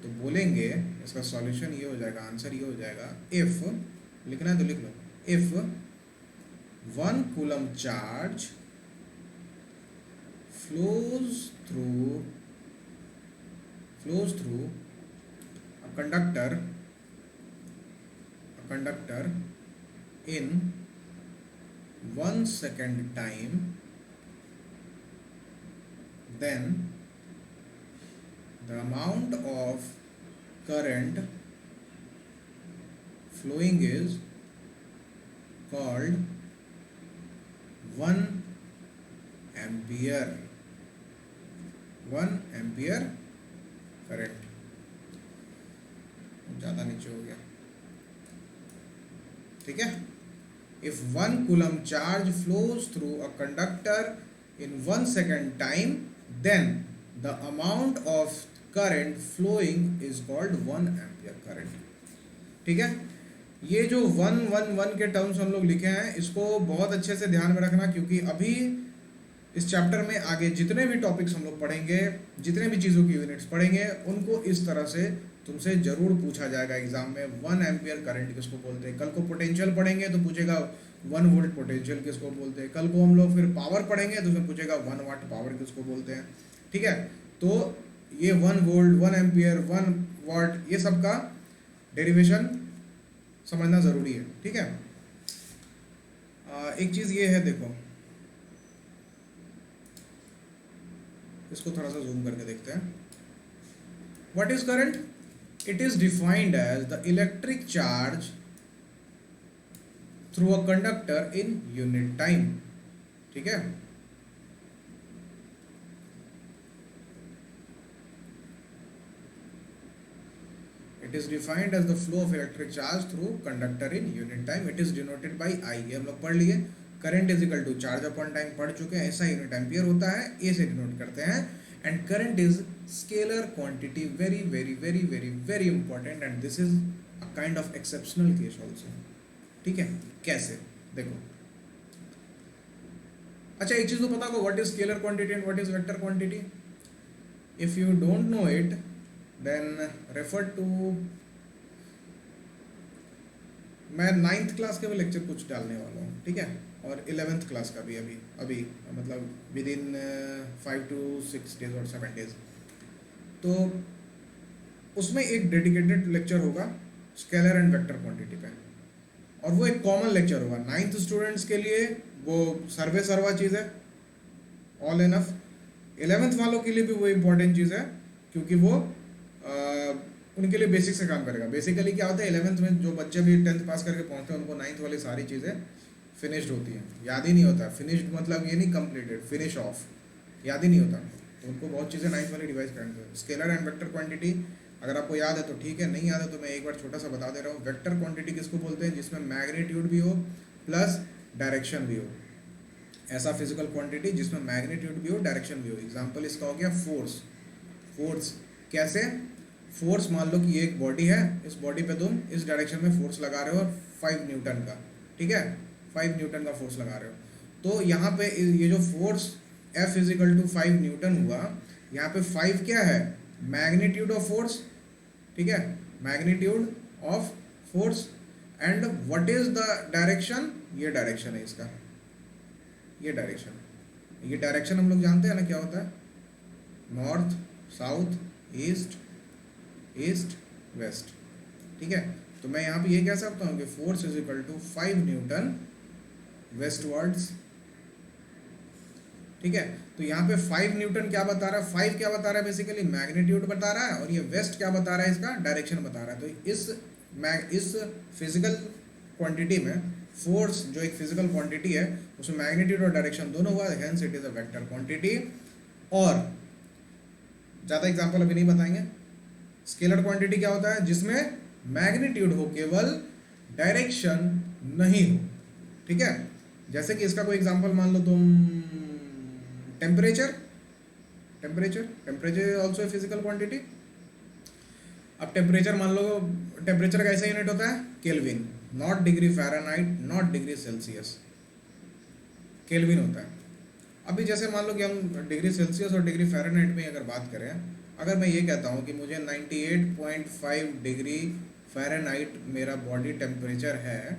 तो बोलेंगे, इसका सॉल्यूशन ये हो जाएगा, आंसर ये हो जाएगा, इफ, लिखना है तो लिख लो, if 1 coulomb charge flows through a conductor in 1 second time, then the amount of current flowing is called 1 ampere. 1 ampere current. ज़्यादा नीचे हो गया, ठीक है। If 1 coulomb charge flows through a conductor in 1 second time, then the amount of current flowing is called 1 ampere current, ठीक है। ये जो 1 1 1 के टर्म्स हम लोग लिखे हैं, इसको बहुत अच्छे से ध्यान में रखना, क्योंकि अभी इस चैप्टर में आगे जितने भी टॉपिक्स हम लोग पढ़ेंगे, जितने भी चीज़ों की यूनिट्स पढ़ेंगे, उनको इस तरह से तुमसे जरूर पूछा जाएगा एग्जाम में। 1 एम्पियर करंट किसको बोलते हैं? कल को पोटेंशियल पढ़ेंगे तो पूछेगा 1 वोल्ट पोटेंशियल किसको बोलते हैं। कल को हम लोग फिर पावर पढ़ेंगे तो उसमें पूछेगा 1 वाट पावर किसको बोलते हैं, ठीक है। तो ये 1 वोल्ट, 1 एम्पियर, 1 वाट, ये सब का डेरिवेशन समझना ज़रूरी है, ठीक है। एक चीज़ ये है, देखो इसको थोड़ा सा जूम करके देखते हैं। What is current? It is defined as the electric charge through a conductor in unit time, ठीक है। It is defined as the flow of electric charge through conductor in unit time. It is denoted by I, ये हम लोग पढ़ लिए। Current is equal to charge upon time पढ़ चुके हैं, ऐसा यूनिट एम्पियर होता है, ए से डिनोट करते हैं। And current is scalar quantity, very very very very very important, and this is a kind of exceptional case also, ठीक है। कैसे? देखो, अच्छा एक चीज तो पता होगा, what is scalar quantity and what is vector quantity. If you don't know it, then refer to, मैं 9th क्लास के भी लेक्चर कुछ डालने वाला हूँ, ठीक है, और 11th क्लास का भी अभी मतलब विद इन 5 to 6 days और 7 days। तो उसमें एक डेडिकेटेड लेक्चर होगा स्केलर एंड वेक्टर क्वांटिटी पे, और वो एक कॉमन लेक्चर होगा 9th स्टूडेंट्स के लिए। वो सर्वा चीज़ है, ऑल इनफ। 11th वालों के लिए भी वो इम्पोर्टेंट चीज़ है, क्योंकि वो उनके लिए बेसिक से काम करेगा। बेसिकली क्या होता है, 11th में जो बच्चे भी 10th पास करके पहुँचते हैं, उनको 9th वाली सारी चीज़ें फिनिश्ड होती है, याद ही नहीं होता। फिनिश्ड मतलब ये नहीं कंप्लीटेड, फिनिश ऑफ, याद ही नहीं होता। तो उनको बहुत चीज़ें 9th वाली रिवाइज करनी है। स्केलर एंड वेक्टर क्वांटिटी अगर आपको याद है तो ठीक है, नहीं याद है तो मैं एक बार छोटा सा बता दे रहा हूँ। वेक्टर क्वांटिटी किसको बोलते हैं? जिसमें मैग्नीट्यूड भी हो प्लस डायरेक्शन भी हो। ऐसा फिजिकल क्वांटिटी जिसमें मैग्नीट्यूड भी हो, डायरेक्शन भी हो। एग्जाम्पल इसका हो गया फोर्स। फोर्स कैसे? फोर्स मान लो कि ये एक बॉडी है, इस बॉडी पे तुम इस डायरेक्शन में फोर्स लगा रहे हो 5 न्यूटन का, ठीक है, 5 न्यूटन का फोर्स लगा रहे हो। तो यहाँ पे ये जो force F is equal to 5 newton हुआ, यहाँ पे 5 क्या है? मैग्नीट्यूड ऑफ फोर्स, ठीक है, magnitude of force. And what is the direction? ये डायरेक्शन है इसका, ये डायरेक्शन। ये डायरेक्शन हम लोग जानते हैं ना क्या होता है, north, south, east, east, west, ठीक है। तो मैं यहाँ पे ये कह सकता हूँ कि force is equal to 5 newton westwards ठीक है। तो यहाँ पे 5 न्यूटन क्या बता रहा है, 5 क्या बता रहा है, बेसिकली मैग्नीट्यूड बता रहा है, और ये वेस्ट क्या बता रहा है, इसका डायरेक्शन बता रहा है। तो इस फिजिकल क्वांटिटी में फोर्स जो एक फिजिकल क्वांटिटी है उसमें मैग्नीट्यूड और डायरेक्शन दोनों हुआ, hence it is a vector quantity. और ज़्यादा एग्जांपल अभी नहीं बताएंगे। स्केलर क्वांटिटी क्या होता है, जिसमें मैग्नीट्यूड हो केवल, डायरेक्शन नहीं हो, ठीक है। जैसे कि इसका कोई एग्जांपल मान लो तुम, temperature temperature also a physical quantity. अब टेम्परेचर मान लो, टेम्परेचर का ऐसा यूनिट होता है kelvin, not degree Fahrenheit, not degree Celsius, kelvin होता है। अभी जैसे मान लो कि हम डिग्री सेल्सियस और डिग्री फ़ारेनहाइट में अगर बात करें, अगर मैं ये कहता हूँ कि मुझे 98.5 डिग्री फ़ारेनहाइट मेरा बॉडी टेम्परेचर है,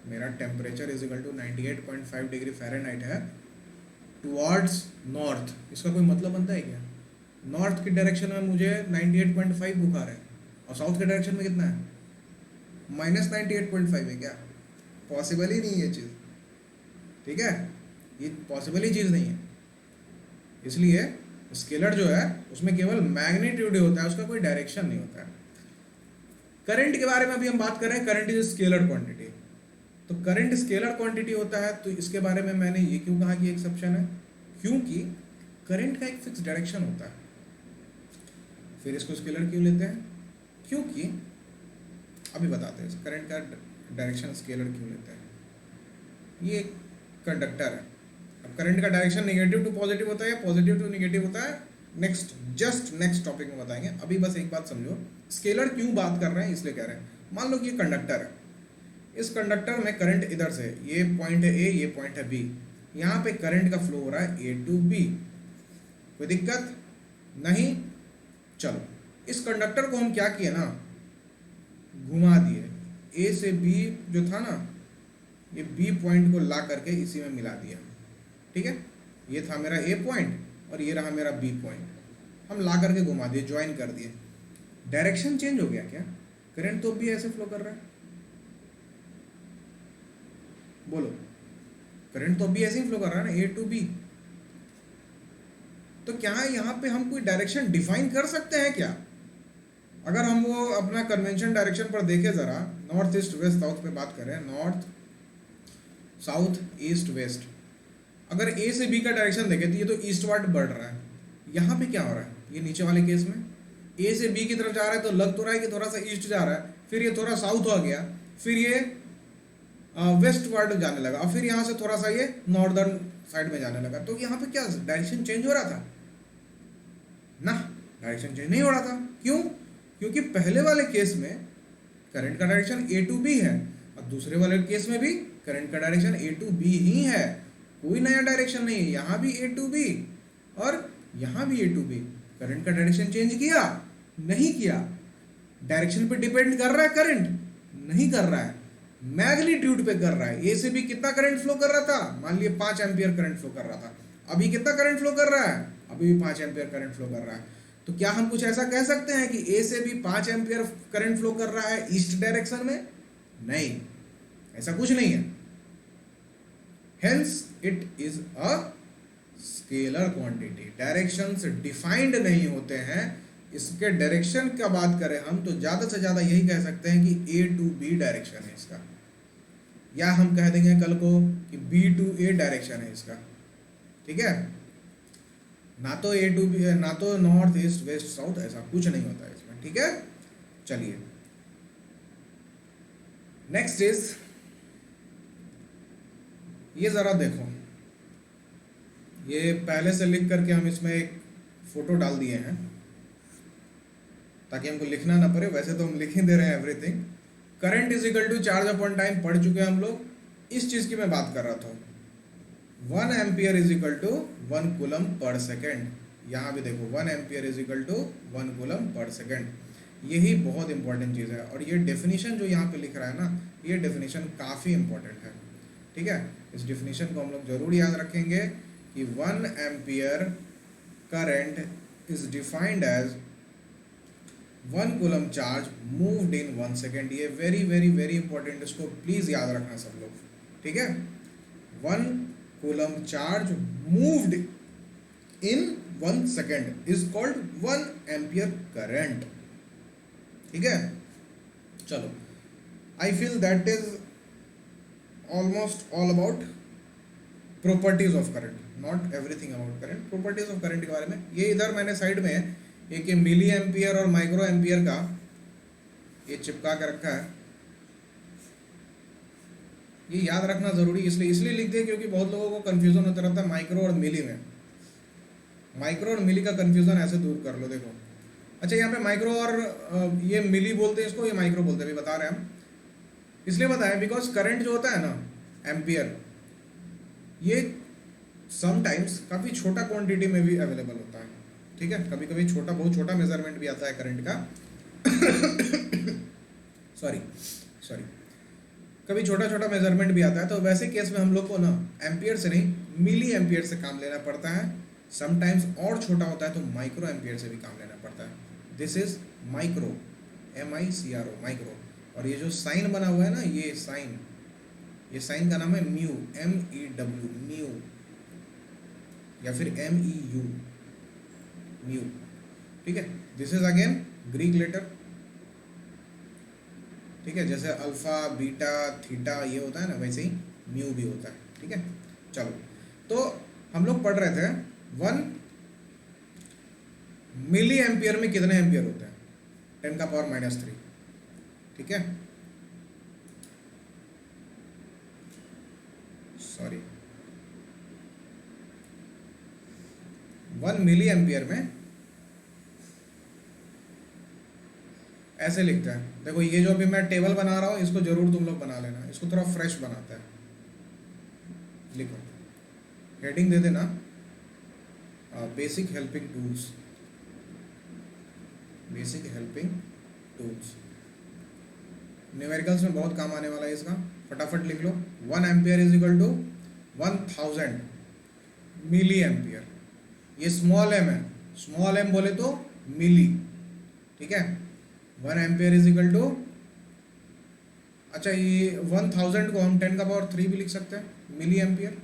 मेरा temperature is equal to 98.5 degree Fahrenheit है टुवर्ड्स नॉर्थ, इसका कोई मतलब बनता है क्या? नॉर्थ की डायरेक्शन में मुझे 98.5 बुखार है और साउथ के डायरेक्शन में कितना है, -98.5 है क्या? पॉसिबल ही नहीं है ये चीज़, ठीक है, ये पॉसिबल ही चीज़ नहीं है। इसलिए स्केलर जो है उसमें केवल मैग्नीट्यूड होता है, उसका कोई डायरेक्शन नहीं होता है। करंट के बारे में अभी हम बात कर रहे हैं, करंट इज स्केलर क्वांटिटी। तो करंट स्केलर क्वांटिटी होता है, तो इसके बारे में मैंने ये क्यों कहा कि एक्सेप्शन है, क्योंकि करंट का एक फिक्स डायरेक्शन होता है। फिर इसको स्केलर क्यों लेते हैं, क्योंकि अभी बताते हैं करंट का डायरेक्शन स्केलर क्यों लेते हैं। ये कंडक्टर है, अब करंट का डायरेक्शन नेगेटिव टू पॉजिटिव होता है या पॉजिटिव टू नेगेटिव होता है, नेक्स्ट टॉपिक में बताएंगे। अभी बस एक बात समझो, स्केलर क्यों बात कर रहे हैं इसलिए कह रहे हैं। मान लो कि ये कंडक्टर है, इस कंडक्टर में करंट इधर से, ये पॉइंट है ए, ये पॉइंट है बी, यहाँ पे करंट का फ्लो हो रहा है ए टू बी, कोई दिक्कत नहीं। चलो इस कंडक्टर को हम क्या किए ना, घुमा दिए, ए से बी जो था ना, ये बी पॉइंट को ला करके इसी में मिला दिया, ठीक है। ये था मेरा ए पॉइंट और ये रहा मेरा बी पॉइंट, हम ला करके घुमा दिए, ज्वाइन कर दिए। डायरेक्शन चेंज हो गया क्या? करंट तो भी ऐसे फ्लो कर रहा है, बोलो, करंट तो भी ऐसे ही फ्लो कर रहा है ना, ए टू बी। तो क्या यहाँ पे हम कोई डायरेक्शन डिफाइन कर सकते हैं क्या? अगर हम वो अपना कन्वेंशन डायरेक्शन पर देखें जरा, नॉर्थ ईस्ट वेस्ट साउथ पे बात करें, नॉर्थ साउथ ईस्ट वेस्ट, अगर ए से बी का डायरेक्शन देखें तो ये तो ईस्टवर्ड बढ़ रहा है। यहाँ पे क्या हो रहा है, ये नीचे वाले केस में ए से बी की तरफ जा रहा है तो लग तो रहा है कि थोड़ा सा ईस्ट जा रहा है, फिर ये थोड़ा साउथ हो गया, फिर ये वेस्ट वर्ड जाने लगा, और फिर यहाँ से थोड़ा सा ये नॉर्दर्न साइड में जाने लगा। तो यहाँ पे क्या डायरेक्शन चेंज हो रहा था ना? डायरेक्शन चेंज नहीं हो रहा था। क्यों? क्योंकि पहले वाले केस में करंट का डायरेक्शन ए टू बी है और दूसरे वाले केस में भी करंट का डायरेक्शन ए टू बी ही है, कोई नया डायरेक्शन नहीं है। यहाँ भी ए टू बी और यहाँ भी ए टू बी, करंट का डायरेक्शन चेंज किया? नहीं किया। डायरेक्शन पे डिपेंड कर रहा है करंट? नहीं कर रहा है, मैग्नीट्यूड पे कर रहा है। ए से भी कितना करंट फ्लो कर रहा था, मान लिए 5 एम्पियर करंट फ्लो कर रहा था, अभी कितना करंट फ्लो कर रहा है, अभी भी 5 एम्पियर करंट फ्लो कर रहा है। तो क्या हम कुछ ऐसा कह सकते हैं कि ए से भी 5 एम्पियर करंट फ्लो कर रहा है ईस्ट डायरेक्शन में? नहीं, ऐसा कुछ नहीं है। Hence it is a scalar quantity. Directions defined नहीं होते हैं। इसके डायरेक्शन का बात करें हम तो ज़्यादा से ज़्यादा यही कह सकते हैं कि ए टू बी डायरेक्शन है इसका, या हम कह देंगे कल को कि बी टू ए डायरेक्शन है इसका, ठीक है। ना तो ए टू बी है, ना तो नॉर्थ ईस्ट वेस्ट साउथ, ऐसा कुछ नहीं होता है इसमें, ठीक है। चलिए नेक्स्ट इज ये ज़रा देखो, ये पहले से लिख करके हम इसमें एक फ़ोटो डाल दिए हैं ताकि हमको लिखना ना पड़े, वैसे तो हम लिख ही दे रहे हैं everything. Current is equal to charge upon time पढ़ चुके हैं हम लोग। इस चीज़ की मैं बात कर रहा था, 1 ampere is equal to 1 coulomb per second. यहाँ भी देखो 1 ampere is equal to 1 coulomb per second. यही बहुत इंपॉर्टेंट चीज़ है, और ये डेफिनेशन जो यहाँ पे लिख रहा है ना, ये डेफिनेशन काफ़ी इंपॉर्टेंट है, ठीक है। इस डेफिनेशन को हम लोग जरूर याद रखेंगे कि 1 ampere current is defined as 1 coulomb charge moved in 1 second. ये वेरी वेरी वेरी इंपॉर्टेंट, इसको प्लीज़ याद रखना सब लोग, ठीक है। 1 coulomb charge moved in 1 second is called 1 ampere current. ठीक है, चलो, I feel that is almost all about properties of current, not everything about current, properties of current के बारे में। ये इधर मैंने साइड में एक ये मिली एम्पियर और माइक्रो एम्पियर का ये चिपका के रखा है। ये याद रखना जरूरी इसलिए लिख दिया क्योंकि बहुत लोगों को कंफ्यूजन होता रहता है माइक्रो और मिली में। माइक्रो और मिली का कंफ्यूजन ऐसे दूर कर लो। देखो, अच्छा, यहाँ पे माइक्रो और ये मिली बोलते हैं इसको, ये माइक्रो बोलते हैं, अभी बता रहे हैं हम। इसलिए बताएं बिकॉज करंट जो होता है ना, एम्पियर, ये समटाइम्स काफ़ी छोटा क्वांटिटी में भी अवेलेबल होता है। ठीक है, कभी कभी छोटा, बहुत छोटा मेजरमेंट भी आता है करंट का। सॉरी, कभी छोटा छोटा मेजरमेंट भी आता है। तो वैसे केस में हम लोग को ना एम्पियर से नहीं, मिली एम्पियर से काम लेना पड़ता है। समटाइम्स और छोटा होता है तो माइक्रो एम्पियर से भी काम लेना पड़ता है। This is micro, MICRO, micro. और ये जो साइन बना हुआ है ना, ये साइन का नाम है म्यू, MEW, म्यू, या फिर MEU, म्यू। ठीक है, this is again Greek letter. ठीक है, जैसे अल्फा, बीटा, थीटा ये होता है ना, वैसे ही म्यू भी होता है। ठीक है, चलो, तो हम लोग पढ़ रहे थे 1 मिली एम्पियर में कितने एम्पियर होते हैं, 10⁻³ ठीक है, सॉरी, 1 मिली एम्पियर में ऐसे लिखते हैं। देखो, ये जो अभी मैं टेबल बना रहा हूँ इसको जरूर तुम लोग बना लेना, इसको थोड़ा फ्रेश बनाता है। लिखो, हेडिंग दे देना basic helping tools, basic helping tools. Numericals में बहुत काम आने वाला है इसका, फटाफट लिख लो। 1 ampere is equal to 1000 milli ampere. ये स्मॉल एम है, स्मॉल एम बोले तो मिली। ठीक है, 1 एम्पियर इज इक्वल टू, अच्छा, ये 1000 को हम 10⁻³ भी लिख सकते हैं, मिली एम्पियर।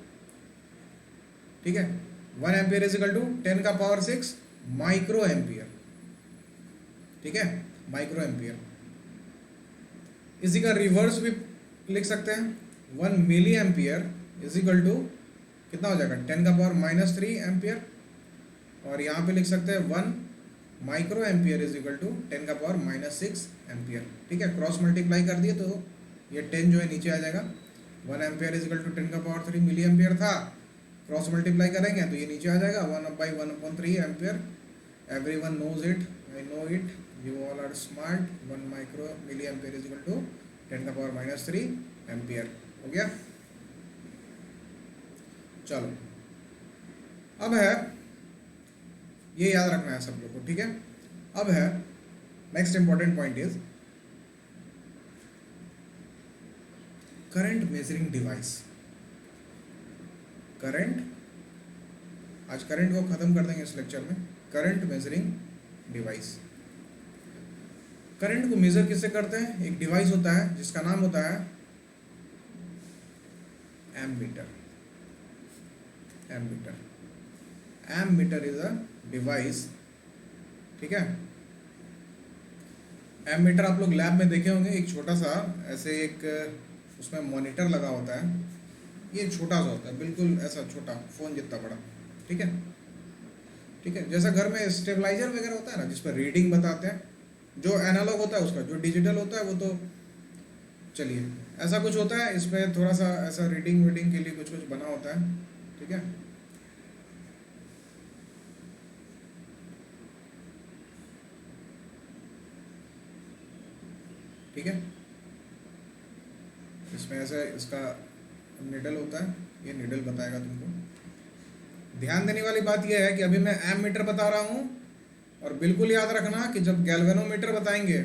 ठीक है, 1 ampere is equal to 10⁻⁶ micro ampere. ठीक है, माइक्रो एम्पियर। इसी का रिवर्स भी लिख सकते हैं, 1 milli ampere is equal to कितना हो जाएगा, 10⁻³ एम्पियर। और यहाँ पे लिख सकते हैं 1 micro ampere is equal to 10⁻⁻6 ampere. ठीक है, क्रॉस मल्टीप्लाई कर दिए तो ये 10 जो है नीचे आ जाएगा। 1 ampere is equal to 10⁻³ milli ampere था, क्रॉस मल्टीप्लाई करेंगे तो ये नीचे आ जाएगा 1/1/3 ampere. Everyone knows it, I know it, you all are smart. 1 micro milli ampere is equal to 10⁻³ ampere. हो गया, चलो, अब है, ये याद रखना है सब लोग को। ठीक है, अब है next important point is current measuring device. Current, आज करंट को खत्म कर देंगे इस लेक्चर में। करंट मेजरिंग डिवाइस, करंट को मेजर किससे करते हैं, एक डिवाइस होता है जिसका नाम होता है ammeter. Ammeter is a device. ठीक है, एमीटर आप लोग लैब में देखे होंगे, एक छोटा सा ऐसे एक उसमें मॉनिटर लगा होता है। ये छोटा सा होता है, बिल्कुल ऐसा छोटा, फोन जितना बड़ा। ठीक है, ठीक है, जैसा घर में स्टेबलाइजर वगैरह होता है ना, जिस पर रीडिंग बताते हैं, जो एनालॉग होता है उसका, जो डिजिटल होता है वो तो चलिए ऐसा कुछ होता है। इसमें थोड़ा सा ऐसा रीडिंग वीडिंग के लिए कुछ कुछ बना होता है। ठीक है, ठीक है, इसमें ऐसा इसका निडल होता है, ये निडल बताएगा तुमको। ध्यान देने वाली बात यह है कि अभी मैं एमीटर बता रहा हूँ, और बिल्कुल याद रखना कि जब गैल्वेनोमीटर बताएंगे,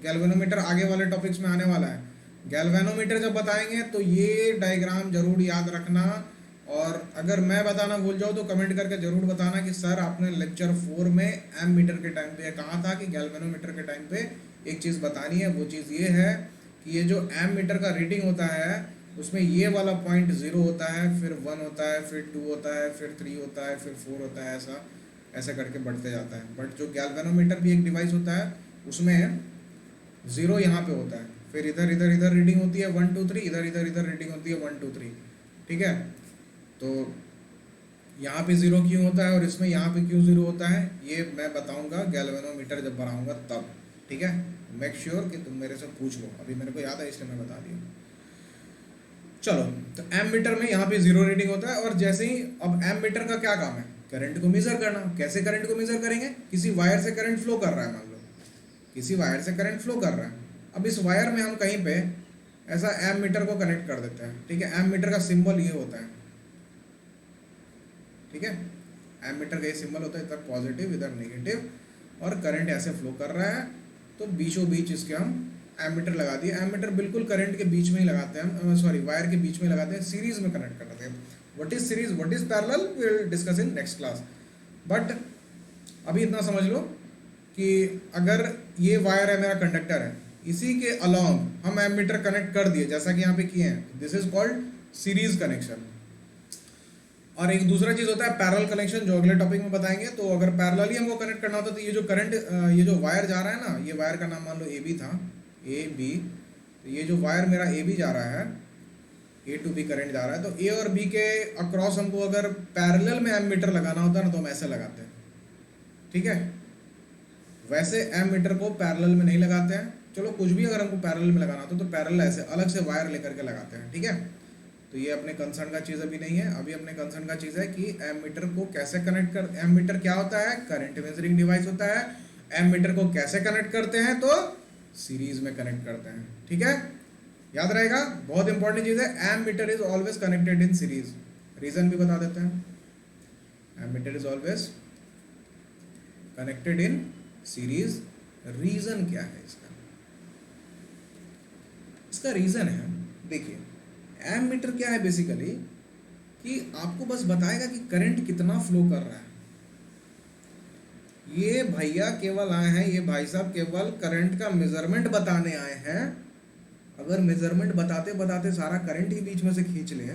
गैल्वेनोमीटर आगे वाले टॉपिक्स में आने वाला है, गैल्वेनोमीटर जब बताएंगे तो ये डायग्राम जरूर याद रखना। और अगर मैं बताना भूल जाऊँ तो कमेंट करके जरूर बताना कि सर आपने लेक्चर 4 में एमीटर के टाइम पे कहा था कि गैल्वेनोमीटर के टाइम पे एक चीज़ बतानी है। वो चीज़ ये है कि ये जो एमीटर का रीडिंग होता है उसमें ये वाला पॉइंट 0 होता है, फिर 1 होता है, फिर 2 होता है, फिर 3 होता है, फिर 4 होता है, ऐसा ऐसा करके बढ़ते जाता है। बट जो गैल्वेनोमीटर भी एक डिवाइस होता है, उसमें 0 यहाँ पे होता है, फिर इधर इधर इधर रीडिंग होती है 1 2 3, इधर इधर इधर रीडिंग होती है 1 2 3। ठीक है, तो यहाँ पे 0 क्यों होता है और इसमें यहाँ पे क्यों 0 होता है, ये मैं बताऊंगा गैल्वेनोमीटर जब बनाऊंगा तब। ठीक है, मेक श्योर कि तुम मेरे से पूछ लो, अभी मेरे को याद है इसलिए मैं बता दिया। चलो, तो एम मीटर में यहाँ पे 0 रीडिंग होता है। और जैसे ही, अब एम मीटर का क्या काम है, करंट को मेजर करना। कैसे करंट को मेजर करेंगे, किसी वायर से करंट फ्लो कर रहा है, मान लो किसी वायर से करंट फ्लो कर रहा है। अब इस वायर में हम कहीं पे ऐसा एम मीटर को कनेक्ट कर देते हैं। ठीक है, एम मीटर का सिंबल ये होता है। ठीक है, एम मीटर का ये सिंबल होता है, इधर पॉजिटिव इधर नेगेटिव, और करंट ऐसे फ्लो कर रहा है। तो बीचों बीच इसके हम एमीटर लगा दिए। एमीटर बिल्कुल करंट के बीच में ही लगाते हैं हम, सॉरी वायर के बीच में लगाते हैं, सीरीज में कनेक्ट करते हैं। What is series, what is parallel, we will discuss in next class. But अभी इतना समझ लो कि अगर ये वायर है, मेरा कंडक्टर है, इसी के अलॉन्ग हम एमीटर कनेक्ट कर दिए जैसा कि यहाँ पे किए हैं, this is called series connection. और एक दूसरा चीज होता है पैरेलल कनेक्शन, जो अगले टॉपिक में बताएंगे। तो अगर पैरेलली हमको कनेक्ट करना होता है, तो ये जो करंट, ये जो वायर जा रहा है ना, ये वायर का नाम मान लो ए बी था, ए बी। तो ये जो वायर मेरा ए बी जा रहा है, ए टू बी करंट जा रहा है, तो ए और बी के अक्रॉस हमको अगर पैरेलल में एमीटर लगाना होता है ना, तो हम ऐसे लगाते हैं। ठीक है, वैसे एमीटर को पैरेलल में नहीं लगाते हैं। चलो, कुछ भी अगर हमको पैरेलल में लगाना होता है तो पैरेलल ऐसे अलग से वायर लेकर के लगाते हैं। ठीक है, तो ये अपने कंसर्न का चीज़ अभी नहीं है। अभी अपने कंसर्न का चीज़ है कि एमीटर को कैसे कनेक्ट कर, एमीटर क्या होता है, करंट मेजरिंग डिवाइस होता है। एमीटर को कैसे कनेक्ट करते हैं, तो सीरीज में कनेक्ट करते हैं। ठीक है, याद रहेगा, बहुत इंपॉर्टेंट चीज़ है। Ammeter is always connected in series. Reason भी बता देते हैं, ammeter is always connected in series. Reason क्या है इसका, इसका रीजन है, देखिए एमीटर क्या है बेसिकली, कि आपको बस बताएगा कि करंट कितना फ्लो कर रहा है। ये भैया केवल आए हैं, ये भाई साहब केवल करंट का मेजरमेंट बताने आए हैं। अगर मेजरमेंट बताते बताते सारा करंट ही बीच में से खींच ले,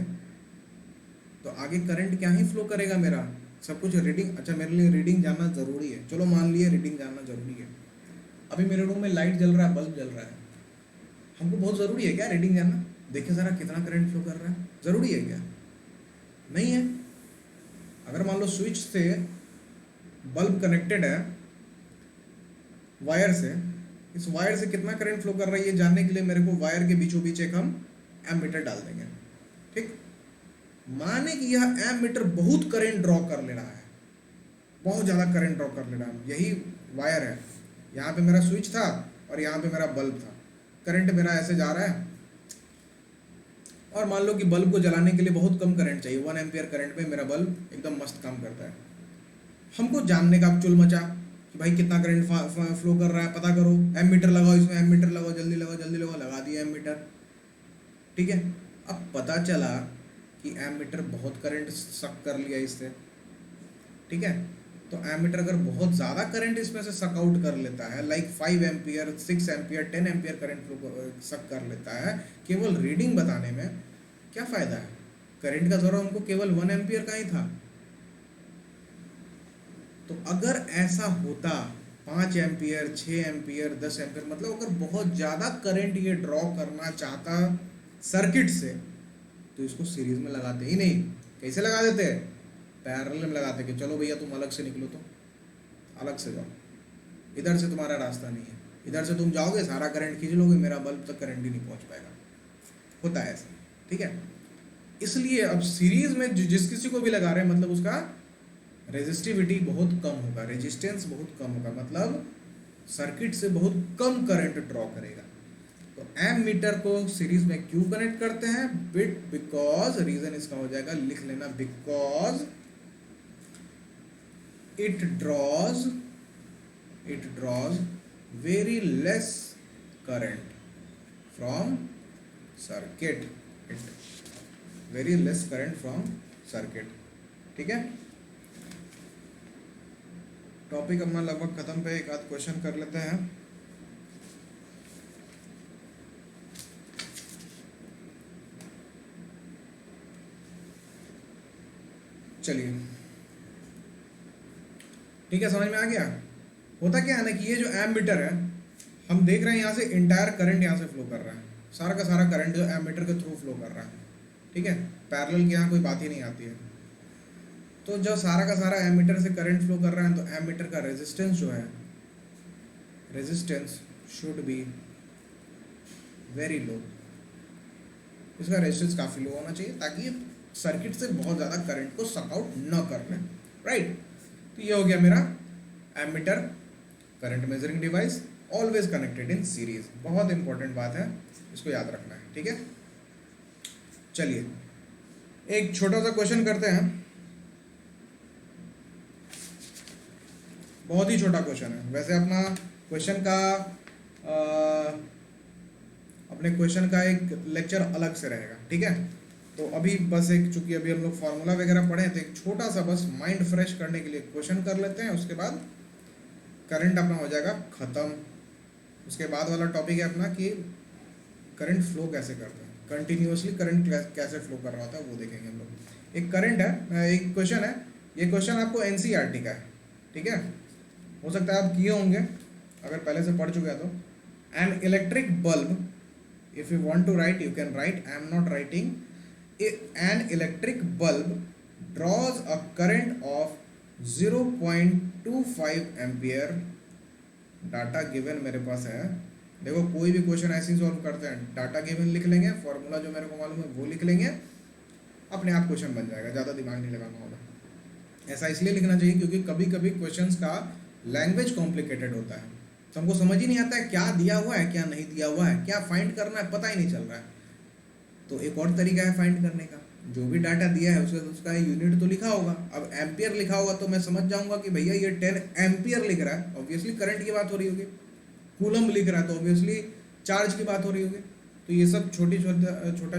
तो आगे करंट क्या ही फ्लो करेगा मेरा, सब कुछ रीडिंग। अच्छा, मेरे लिए रीडिंग जानना जरूरी है, चलो मान लिए रीडिंग जानना जरूरी है। अभी मेरे रूम में लाइट जल रहा है, बल्ब जल रहा है, हमको बहुत ज़रूरी है क्या रीडिंग जानना? देखिए ज़रा कितना करंट फ्लो कर रहा है, ज़रूरी है क्या? नहीं है। अगर मान लो स्विच से बल्ब कनेक्टेड है वायर से, इस वायर से कितना करंट फ्लो कर रहा है ये जानने के लिए मेरे को वायर के बीचों बीच एक हम एमीटर डाल देंगे। ठीक, माने कि यह एमीटर बहुत करंट ड्रॉ कर ले रहा है, बहुत ज़्यादा करंट ड्रॉ कर ले रहा है। यही वायर है, यहाँ पे मेरा स्विच था और यहाँ पे मेरा बल्ब था, करंट मेरा ऐसे जा रहा है। और मान लो कि बल्ब को जलाने के लिए बहुत कम करंट चाहिए, 1 एम्पियर करंट में मेरा बल्ब एकदम मस्त काम करता है। हमको जानने का चुल मचा कि भाई कितना करंट फ्लो कर रहा है, पता करो, एमीटर लगाओ, इसमें एमीटर लगाओ, जल्दी लगाओ जल्दी लगाओ, लगा दिया एमीटर। ठीक है, अब पता चला कि एमीटर बहुत करंट सक कर लिया इससे। ठीक है, तो एमीटर अगर बहुत ज़्यादा करंट इसमें से सक आउट कर लेता है, like 5 ampere 6 ampere 10 ampere current flow सक कर लेता है केवल रीडिंग बताने में, क्या फ़ायदा है? करंट का ज़रूर हमको केवल 1 एम्पियर का ही था। तो अगर ऐसा होता 5 एम्पियर 6 एम्पियर 10 एम्पियर, मतलब अगर बहुत ज़्यादा करंट ये ड्रॉ करना चाहता सर्किट से, तो इसको सीरीज में लगाते ही नहीं। कैसे लगा देते? पैरेलल में लगाते कि चलो भैया तुम अलग से निकलो, तो अलग से जाओ, इधर से तुम्हारा रास्ता नहीं है, इधर से तुम जाओगे सारा करंट खींच लोगे, मेरा बल्ब तक करंट ही नहीं पहुंच पाएगा। होता है ऐसा। ठीक है, इसलिए अब सीरीज में जिस किसी को भी लगा रहे हैं, मतलब उसका रेजिस्टिविटी बहुत कम होगा, रेजिस्टेंस बहुत कम होगा, मतलब सर्किट से बहुत कम करंट ड्रॉ करेगा। तो एम मीटर को सीरीज में क्यों कनेक्ट करते हैं? बिकॉज रीजन इसका हो जाएगा, लिख लेना, because it draws very less current from circuit, very less current from circuit। ठीक है, टॉपिक अपना लगभग खत्म पे, एक आध क्वेश्चन कर लेते हैं। चलिए ठीक है, समझ में आ गया। होता क्या है ना कि ये जो एमीटर है, हम देख रहे हैं यहाँ से इंटायर करंट यहाँ से फ्लो कर रहा है, सारा का सारा करंट जो एमीटर के थ्रू फ्लो कर रहा है, ठीक है। पैरेलल की यहाँ कोई बात ही नहीं आती है। तो जो सारा का सारा एमीटर से करंट फ्लो कर रहा है, तो एमीटर का रेजिस्टेंस जो है, resistance should be very low. इसका रेजिस्टेंस काफ़ी लो होना चाहिए ताकि सर्किट से बहुत ज़्यादा करंट को सक आउट न कर ले, राइट। तो ये हो गया मेरा ammeter current measuring device, always connected in series. बहुत इंपॉर्टेंट बात है, इसको याद रखना है, ठीक है। चलिए एक छोटा सा क्वेश्चन करते हैं, बहुत ही छोटा क्वेश्चन है। वैसे अपना क्वेश्चन का अपने क्वेश्चन का एक लेक्चर अलग से रहेगा, ठीक है। तो अभी बस एक, चूंकि अभी हम लोग फार्मूला वगैरह पढ़े, तो एक छोटा सा बस माइंड फ्रेश करने के लिए क्वेश्चन कर लेते हैं, उसके बाद करंट अपना हो जाएगा ख़त्म। उसके बाद वाला टॉपिक है अपना कि करंट फ्लो कैसे करते हैं, कंटिन्यूसली करंट कैसे फ्लो कर रहा होता है वो देखेंगे हम लोग। एक करंट है, एक क्वेश्चन है, ये क्वेश्चन आपको एनसीईआरटी का है, ठीक है। हो सकता है आप किए होंगे, अगर पहले से पढ़ चुके हैं तो। An electric bulb, if you want to write you can write, I am not writing. An electric bulb draws a current of 0.25 ampere. Data given मेरे पास है, देखो कोई भी क्वेश्चन ऐसे ही सॉल्व करते हैं, डाटा गिवन लिख लेंगे, फॉर्मूला जो मेरे को मालूम है वो लिख लेंगे, अपने आप क्वेश्चन बन जाएगा, ज़्यादा दिमाग नहीं लगाना होगा। ऐसा इसलिए लिखना चाहिए क्योंकि कभी कभी क्वेश्चंस का लैंग्वेज कॉम्प्लिकेटेड होता है, तो हमको समझ ही नहीं आता है क्या दिया हुआ है क्या नहीं दिया हुआ है, क्या फाइंड करना है पता ही नहीं चल रहा है। तो एक और तरीका है फाइंड करने का, जो भी डाटा दिया है उसका यूनिट तो लिखा होगा। अब एम्पियर लिखा होगा तो मैं समझ जाऊंगा कि भैया ये 10 एम्पियर लिख रहा है, ऑब्वियसली करंट की बात हो रही होगी। कूलम लिख रहा है तो ऑब्वियसली चार्ज की बात हो रही होगी। तो ये सब छोटा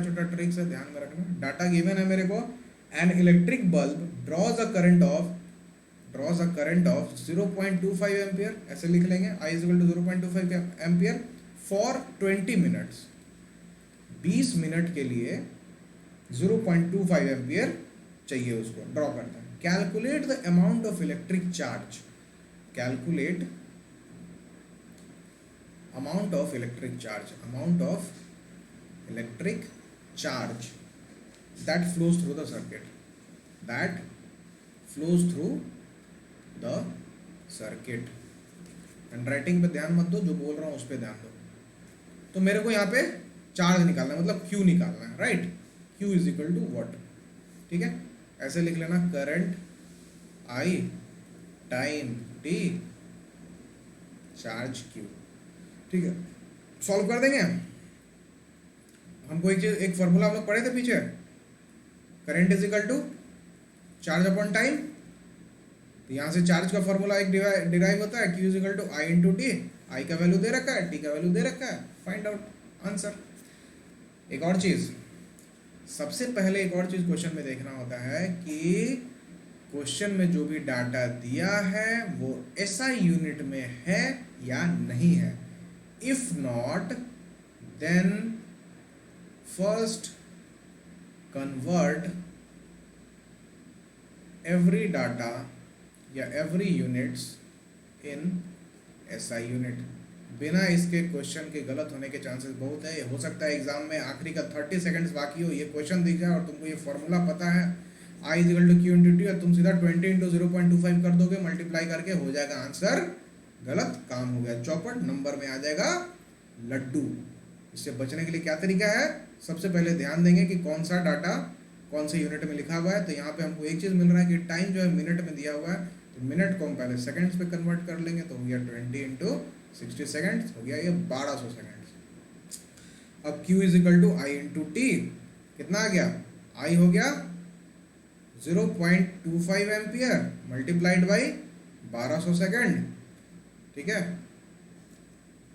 छोटा ट्रिक्स है, ध्यान में रखना। डाटा गिवन है मेरे को, an electric bulb draws a current of 0.25 ampere, ऐसे लिख लेंगे, I = 0.25 ampere for 20 minutes. 20 minute के लिए 0.25 एम्पियर चाहिए, उसको ड्रॉ करता है। Calculate the amount of electric charge, calculate amount of electric charge that flows through the circuit, and writing पे ध्यान मत दो, जो बोल रहा हूँ उस पर ध्यान दो। तो मेरे को यहाँ पे चार्ज निकालना है, मतलब Q निकालना है, राइट। Q = what, ठीक है। ऐसे लिख लेना, current I time T charge Q, ठीक है। सॉल्व कर देंगे। हमको एक फॉर्मूला हम लोग पढ़े थे पीछे, करंट = चार्ज अपॉन टाइम। तो यहाँ से चार्ज का फॉर्मूला एक डिराइव होता है, Q = I × T। I का वैल्यू दे रखा है, T का वैल्यू दे रखा है, फाइंड आउट आंसर। एक और चीज़, सबसे पहले एक और चीज़ क्वेश्चन में देखना होता है कि क्वेश्चन में जो भी डाटा दिया है वो SI यूनिट में है या नहीं है। If not, then first convert every data या every units in SI unit. बिना इसके क्वेश्चन के गलत होने के चांसेस बहुत है। हो सकता है एग्जाम में आखिरी का 30 सेकंड्स बाकी हो, ये क्वेश्चन दिख जाए और तुमको ये फॉर्मूला पता है, I = Q × T, और तुम सीधा 20 × 0.25 कर दोगे, मल्टीप्लाई करके हो जाएगा आंसर, गलत काम हो गया, चौपट नंबर में आ जाएगा लड्डू। इससे बचने के लिए क्या तरीका है, सबसे पहले ध्यान देंगे कि कौन सा डाटा कौन से यूनिट में लिखा हुआ है। तो यहाँ पे हमको एक चीज़ मिल रहा है कि टाइम जो है मिनट में दिया हुआ है, तो मिनट को हम पहले सेकंड्स पे कन्वर्ट कर लेंगे, तो हो गया 20 × 60 सेकंड्स, हो गया ये 1200 सेकंड्स। अब Q = I × T, कितना आ गया, I हो गया 0.25 एम्पियर मल्टीप्लाइड बाई 1200 सेकंड, ठीक है।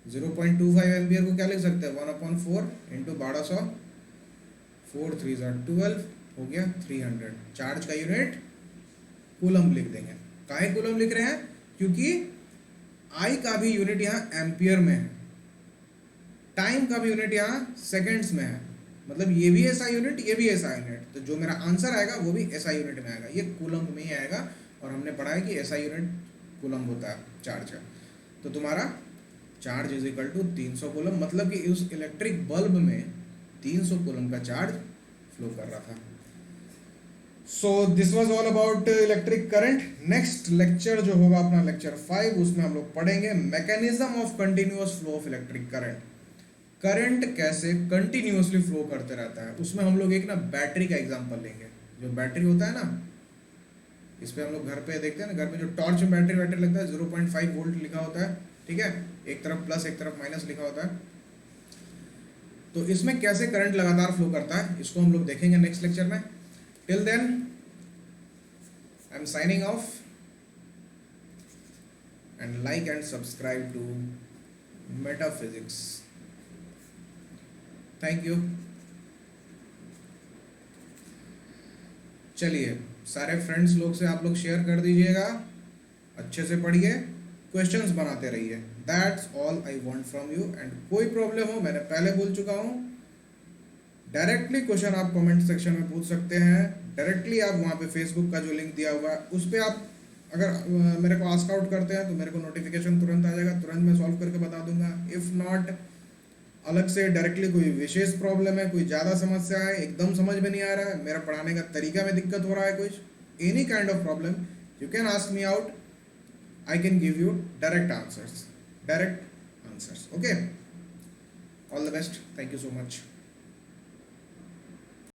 0.25 एम्पियर को क्या लिख सकते हैं, 1/4 × 1200, 4 3 12, हो गया 300। चार्ज का यूनिट कूलम लिख देंगे। काहे कूलम लिख रहे हैं, क्योंकि I का भी यूनिट यहाँ एम्पियर में है, टाइम का भी यूनिट यहाँ सेकंड्स में है, मतलब ये भी एसआई यूनिट, ये भी एसआई यूनिट, तो जो मेरा आंसर आएगा वो भी एसआई यूनिट में आएगा, ये कूलम्ब में ही आएगा। और हमने पढ़ा है कि एसआई यूनिट कूलम्ब होता है चार्ज का। तो तुम्हारा charge is equal to 300 coulomb, मतलब कि उस इलेक्ट्रिक बल्ब में 300 कूलम्ब का चार्ज फ्लो कर रहा था। So this was all about electric current. Next lecture जो होगा अपना लेक्चर 5, उसमें हम लोग पढ़ेंगे mechanism of continuous flow of electric current. Current कैसे कंटिन्यूअसली फ्लो करते रहता है, उसमें हम लोग एक ना बैटरी का एग्जांपल लेंगे। जो बैटरी होता है ना, इस पे हम लोग घर पे देखते हैं ना, घर में जो टॉर्च में बैटरी बैटरी लगता है, 0.5 वोल्ट लिखा होता है, ठीक है, एक तरफ प्लस एक तरफ माइनस लिखा होता है। तो इसमें कैसे करंट लगातार फ्लो करता है, इसको हम लोग देखेंगे नेक्स्ट लेक्चर में। Till then I am signing off, and like and subscribe to metaphysics. Thank you. चलिए सारे फ्रेंड्स लोग से आप लोग शेयर कर दीजिएगा, अच्छे से पढ़िए, क्वेश्चंस बनाते रहिए। That's all I want from you. And कोई प्रॉब्लम हो, मैंने पहले बोल चुका हूँ, डायरेक्टली क्वेश्चन आप कमेंट सेक्शन में पूछ सकते हैं। डायरेक्टली आप वहाँ पे फेसबुक का जो लिंक दिया हुआ है उस पर आप अगर मेरे को आस्क आउट करते हैं तो मेरे को नोटिफिकेशन तुरंत आ जाएगा, तुरंत मैं सॉल्व करके बता दूंगा। इफ़ नॉट, अलग से डायरेक्टली कोई विशेष प्रॉब्लम है, कोई ज़्यादा समस्या है, एकदम समझ में नहीं आ रहा है, मेरा पढ़ाने का तरीका में दिक्कत हो रहा है, कुछ any kind of problem, you can ask me out, I can give you direct answers, okay. All the best, thank you so much.